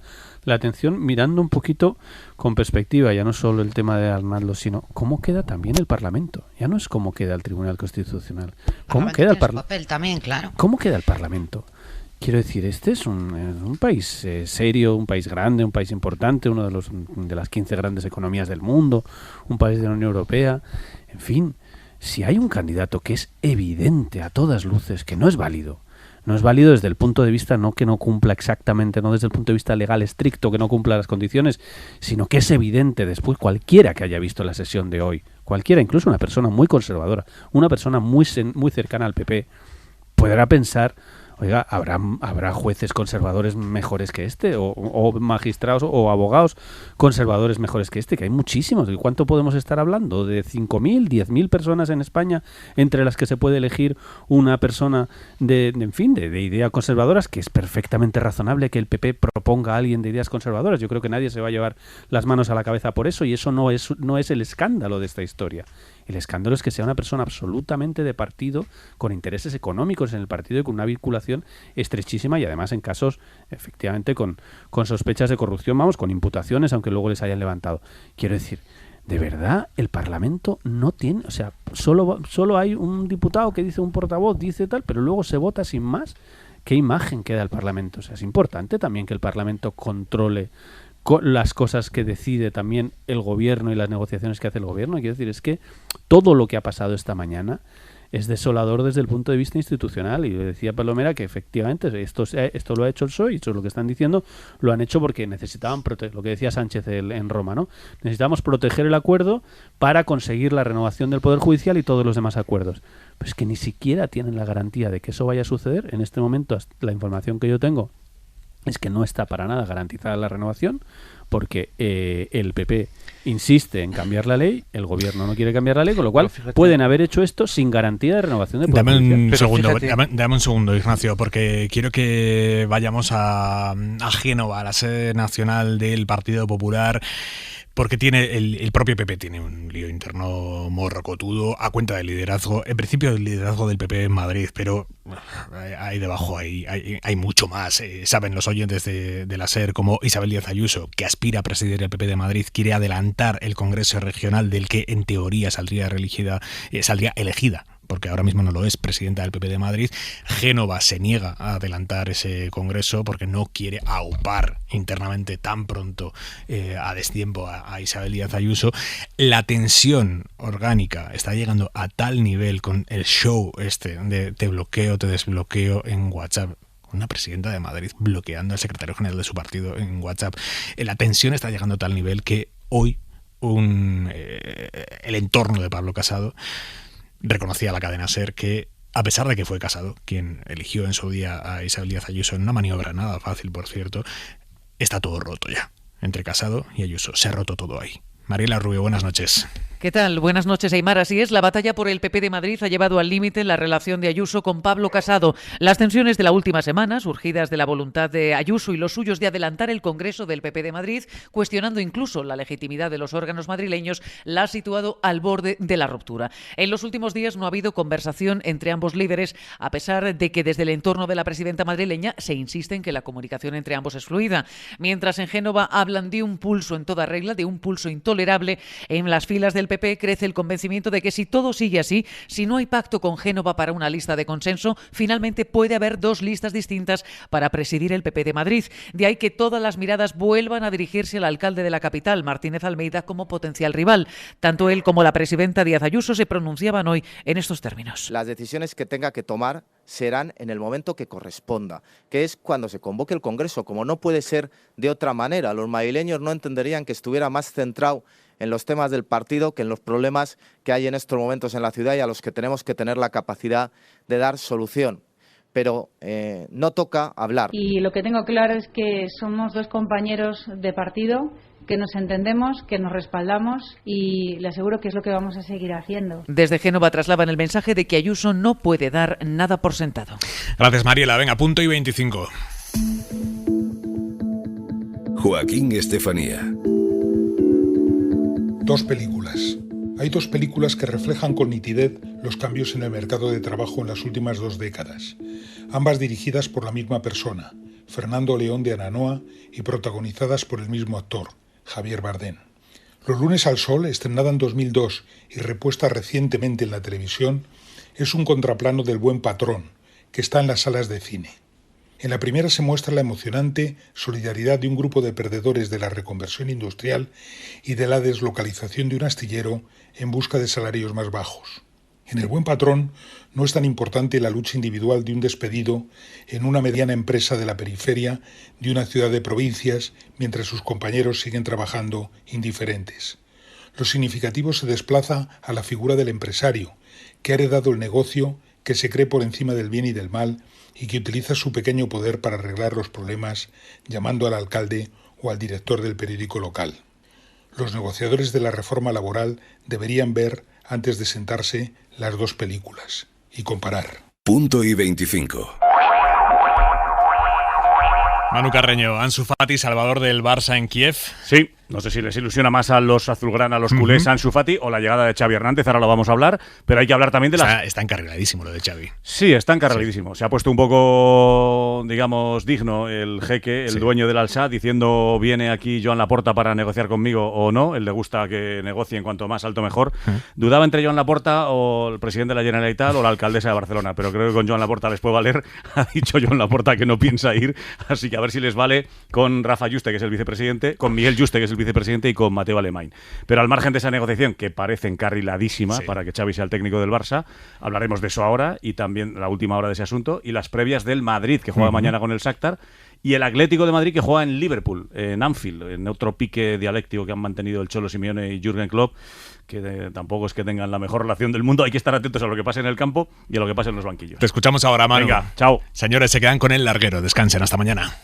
atención mirando un poquito con perspectiva, ya no solo el tema de Arnaldo, sino cómo queda también el Parlamento. Ya no es cómo queda el Tribunal Constitucional. ¿Cómo queda el Parlamento? Papel también, claro. ¿Cómo queda el Parlamento? Quiero decir, este es un país serio, un país grande, un país importante, uno de las 15 grandes economías del mundo, un país de la Unión Europea. En fin, si hay un candidato que es evidente a todas luces que no es válido, desde el punto de vista no que no cumpla exactamente, no desde el punto de vista legal estricto, que no cumpla las condiciones, sino que es evidente después, cualquiera que haya visto la sesión de hoy, cualquiera, incluso una persona muy conservadora, una persona muy cercana al PP, podrá pensar, oiga, ¿habrá jueces conservadores mejores que este? ¿O magistrados o abogados conservadores mejores que este? Que hay muchísimos. ¿De cuánto podemos estar hablando? ¿De 5.000, 10.000 personas en España entre las que se puede elegir una persona de ideas conservadoras? Que es perfectamente razonable que el PP proponga a alguien de ideas conservadoras. Yo creo que nadie se va a llevar las manos a la cabeza por eso, y eso no es el escándalo de esta historia. El escándalo es que sea una persona absolutamente de partido, con intereses económicos en el partido y con una vinculación estrechísima, y además en casos, efectivamente, con sospechas de corrupción, con imputaciones, aunque luego les hayan levantado. Quiero decir, de verdad, el Parlamento no tiene, o sea, solo hay un diputado que dice, un portavoz dice tal, pero luego se vota sin más. ¿Qué imagen queda el Parlamento? O sea, es importante también que el Parlamento controle las cosas que decide también el gobierno y las negociaciones que hace el gobierno. Quiero decir, es que todo lo que ha pasado esta mañana es desolador desde el punto de vista institucional, y decía Palomera que efectivamente esto lo ha hecho el PSOE, y eso es lo que están diciendo, lo han hecho porque necesitaban proteger, lo que decía Sánchez en Roma, ¿no? Necesitamos proteger el acuerdo para conseguir la renovación del Poder Judicial y todos los demás acuerdos. Pues que ni siquiera tienen la garantía de que eso vaya a suceder. En este momento, la información que yo tengo es que no está para nada garantizada la renovación, porque el PP insiste en cambiar la ley, el gobierno no quiere cambiar la ley, con lo cual pueden haber hecho esto sin garantía de renovación de poder judicial. Dame un segundo, Ignacio, porque quiero que vayamos a Génova, a la sede nacional del Partido Popular, porque tiene el propio PP tiene un lío interno morrocotudo a cuenta del liderazgo, en principio el liderazgo del PP en Madrid, pero ahí debajo hay mucho más. Saben los oyentes de la SER como Isabel Díaz Ayuso, que aspira a presidir el PP de Madrid, quiere adelantar el Congreso Regional del que en teoría saldría elegida, porque ahora mismo no lo es, presidenta del PP de Madrid. Génova se niega a adelantar ese congreso porque no quiere aupar internamente tan pronto a destiempo a Isabel Díaz Ayuso. La tensión orgánica está llegando a tal nivel con el show de te bloqueo, te desbloqueo en WhatsApp. Una presidenta de Madrid bloqueando al secretario general de su partido en WhatsApp. La tensión está llegando a tal nivel que hoy el entorno de Pablo Casado reconocía a la cadena SER que, a pesar de que fue Casado quien eligió en su día a Isabel Díaz Ayuso, en una maniobra nada fácil, por cierto, está todo roto ya. Entre Casado y Ayuso se ha roto todo ahí. Mariela Rubio, buenas noches. ¿Qué tal? Buenas noches, Aimar. Así es, la batalla por el PP de Madrid ha llevado al límite la relación de Ayuso con Pablo Casado. Las tensiones de la última semana, surgidas de la voluntad de Ayuso y los suyos de adelantar el Congreso del PP de Madrid, cuestionando incluso la legitimidad de los órganos madrileños, la ha situado al borde de la ruptura. En los últimos días no ha habido conversación entre ambos líderes, a pesar de que desde el entorno de la presidenta madrileña se insiste en que la comunicación entre ambos es fluida. Mientras en Génova hablan de un pulso en toda regla, de un pulso intolerable, en las filas del PP crece el convencimiento de que si todo sigue así, si no hay pacto con Génova para una lista de consenso, finalmente puede haber dos listas distintas para presidir el PP de Madrid. De ahí que todas las miradas vuelvan a dirigirse al alcalde de la capital, Martínez Almeida, como potencial rival. Tanto él como la presidenta Díaz Ayuso se pronunciaban hoy en estos términos. Las decisiones que tenga que tomar serán en el momento que corresponda, que es cuando se convoque el Congreso, como no puede ser de otra manera. Los madrileños no entenderían que estuviera más centrado en los temas del partido que en los problemas que hay en estos momentos en la ciudad y a los que tenemos que tener la capacidad de dar solución. Pero no toca hablar. Y lo que tengo claro es que somos dos compañeros de partido, que nos entendemos, que nos respaldamos y le aseguro que es lo que vamos a seguir haciendo. Desde Génova trasladan el mensaje de que Ayuso no puede dar nada por sentado. Gracias, Mariela. Venga, punto y 25. Joaquín Estefanía. Dos películas. Hay dos películas que reflejan con nitidez los cambios en el mercado de trabajo en las últimas 2 décadas, ambas dirigidas por la misma persona, Fernando León de Ananoa, y protagonizadas por el mismo actor, Javier Bardem. Los lunes al sol, estrenada en 2002 y repuesta recientemente en la televisión, es un contraplano del Buen Patrón, que está en las salas de cine. En la primera se muestra la emocionante solidaridad de un grupo de perdedores de la reconversión industrial y de la deslocalización de un astillero en busca de salarios más bajos. En El Buen Patrón no es tan importante la lucha individual de un despedido en una mediana empresa de la periferia de una ciudad de provincias mientras sus compañeros siguen trabajando indiferentes. Lo significativo se desplaza a la figura del empresario, que ha heredado el negocio, que se cree por encima del bien y del mal y que utiliza su pequeño poder para arreglar los problemas llamando al alcalde o al director del periódico local. Los negociadores de la reforma laboral deberían ver, antes de sentarse, las dos películas y comparar. Punto y 25. Manu Carreño, Ansu Fati, salvador del Barça en Kiev. Sí, no sé si les ilusiona más a los azulgrana, a los culés, Ansu Fati o la llegada de Xavi Hernández, ahora lo vamos a hablar, pero hay que hablar también de las... Está encarriladísimo lo de Xavi. Sí, está encarriladísimo. Se ha puesto un poco, digamos, digno el jeque, el dueño del Al-Sadd, diciendo viene aquí Joan Laporta para negociar conmigo o no. Él le gusta que negocien cuanto más alto mejor. Dudaba entre Joan Laporta o el presidente de la Generalitat o la alcaldesa de Barcelona, pero creo que con Joan Laporta les puede valer. Ha dicho Joan Laporta que no piensa ir, así que a ver si les vale con Rafa Juste, que es el vicepresidente, con Miguel Juste, que es el vicepresidente, y con Mateo Alemany. Pero al margen de esa negociación, que parece encarriladísima para que Xavi sea el técnico del Barça, hablaremos de eso ahora y también la última hora de ese asunto y las previas del Madrid, que juega mañana con el Shakhtar, y el Atlético de Madrid, que juega en Liverpool, en Anfield, en otro pique dialéctico que han mantenido el Cholo Simeone y Jürgen Klopp, que tampoco es que tengan la mejor relación del mundo. Hay que estar atentos a lo que pase en el campo y a lo que pase en los banquillos. Te escuchamos ahora, Manu. Venga, chao. Señores, se quedan con el larguero. Descansen, hasta mañana.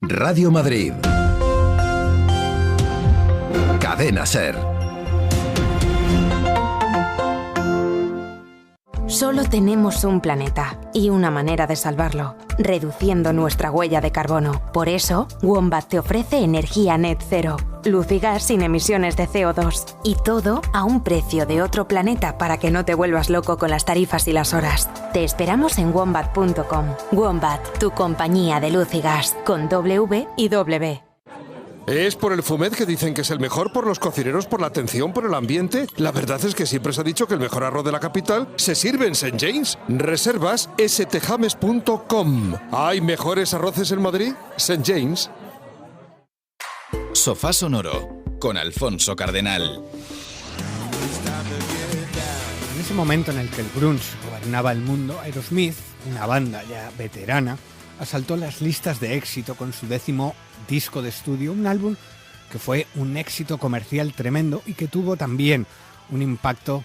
Radio Madrid. Cadena SER. Solo tenemos un planeta y una manera de salvarlo, reduciendo nuestra huella de carbono. Por eso, Wombat te ofrece energía net cero, luz y gas sin emisiones de CO2. Y todo a un precio de otro planeta para que no te vuelvas loco con las tarifas y las horas. Te esperamos en wombat.com. Wombat, tu compañía de luz y gas, con W y W. ¿Es por el fumet que dicen que es el mejor, por los cocineros, por la atención, por el ambiente? La verdad es que siempre se ha dicho que el mejor arroz de la capital se sirve en St. James. Reservas stjames.com. ¿Hay mejores arroces en Madrid? St. James. Sofá Sonoro, con Alfonso Cardenal. En ese momento en el que el grunge gobernaba el mundo, Aerosmith, una banda ya veterana, asaltó las listas de éxito con su 10º disco de estudio, un álbum que fue un éxito comercial tremendo y que tuvo también un impacto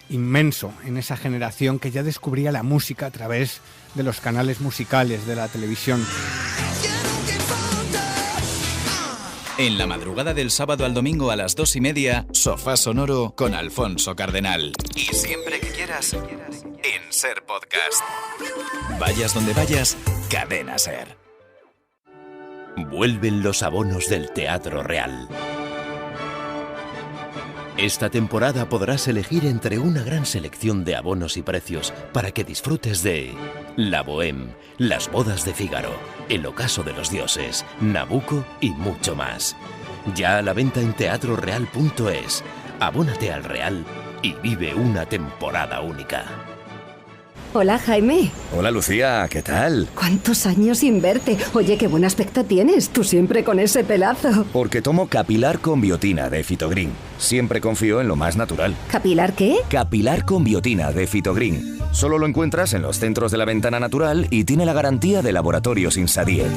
inmenso en esa generación que ya descubría la música a través de los canales musicales de la televisión. En la madrugada del sábado al domingo a las 2:30, Sofá Sonoro con Alfonso Cardenal. Y siempre que quieras, en SER Podcast. Vayas donde vayas, Cadena SER. Vuelven los abonos del Teatro Real. Esta temporada podrás elegir entre una gran selección de abonos y precios para que disfrutes de La Bohème, Las Bodas de Fígaro, El Ocaso de los Dioses, Nabucco y mucho más. Ya a la venta en teatroreal.es. Abónate al Real y vive una temporada única. Hola, Jaime. Hola, Lucía, ¿qué tal? ¿Cuántos años sin verte? Oye, qué buen aspecto tienes, tú siempre con ese pelazo. Porque tomo Capilar con biotina de Fitogreen. Siempre confío en lo más natural. ¿Capilar qué? Capilar con biotina de Fitogreen. Solo lo encuentras en los centros de la Ventana Natural y tiene la garantía de Laboratorios Insadiet.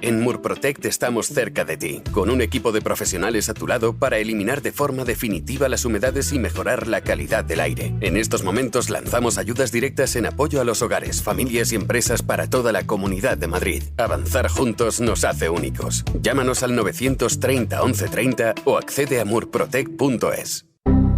En Murprotect estamos cerca de ti, con un equipo de profesionales a tu lado para eliminar de forma definitiva las humedades y mejorar la calidad del aire. En estos momentos lanzamos ayudas directas en apoyo a los hogares, familias y empresas para toda la Comunidad de Madrid. Avanzar juntos nos hace únicos. Llámanos al 930 1130 o accede a murprotect.es.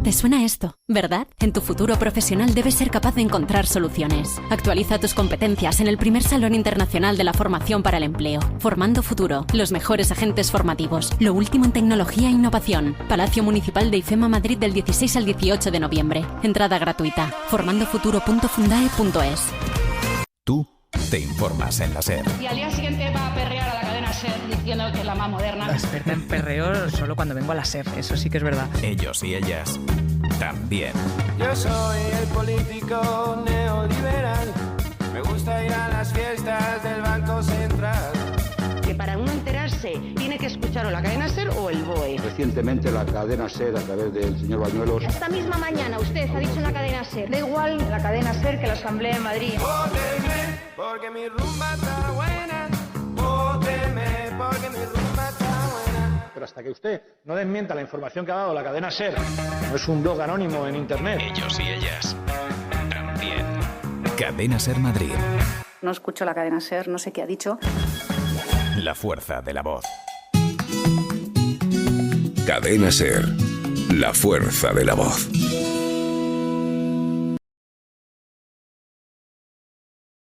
¿Te suena esto? ¿Verdad? En tu futuro profesional debes ser capaz de encontrar soluciones. Actualiza tus competencias en el primer Salón Internacional de la Formación para el Empleo. Formando Futuro, los mejores agentes formativos. Lo último en tecnología e innovación. Palacio Municipal de IFEMA Madrid del 16 al 18 de noviembre. Entrada gratuita. formandofuturo.fundae.es. Tú te informas en la SER. Y al día siguiente va a perrear a la cadena SER diciendo que es la más moderna. Experta en perreo solo cuando vengo a la SER, eso sí que es verdad. Ellos y ellas también. Yo soy el político neoliberal. Me gusta ir a las fiestas del Banco Central. Que para uno enterarse tiene que escuchar o la cadena SER o el BOE. Recientemente la cadena SER, a través del señor Bañuelos. Esta misma mañana usted ha dicho en la cadena SER. Da igual la cadena SER que la Asamblea de Madrid. Vóteme porque mi rumba está buena. Vóteme porque mi rumba está buena. Pero hasta que usted no desmienta la información que ha dado la cadena SER, no es un blog anónimo en internet. Ellos y ellas también. Cadena SER Madrid. No escucho la cadena SER, no sé qué ha dicho. La fuerza de la voz. Cadena SER. La fuerza de la voz.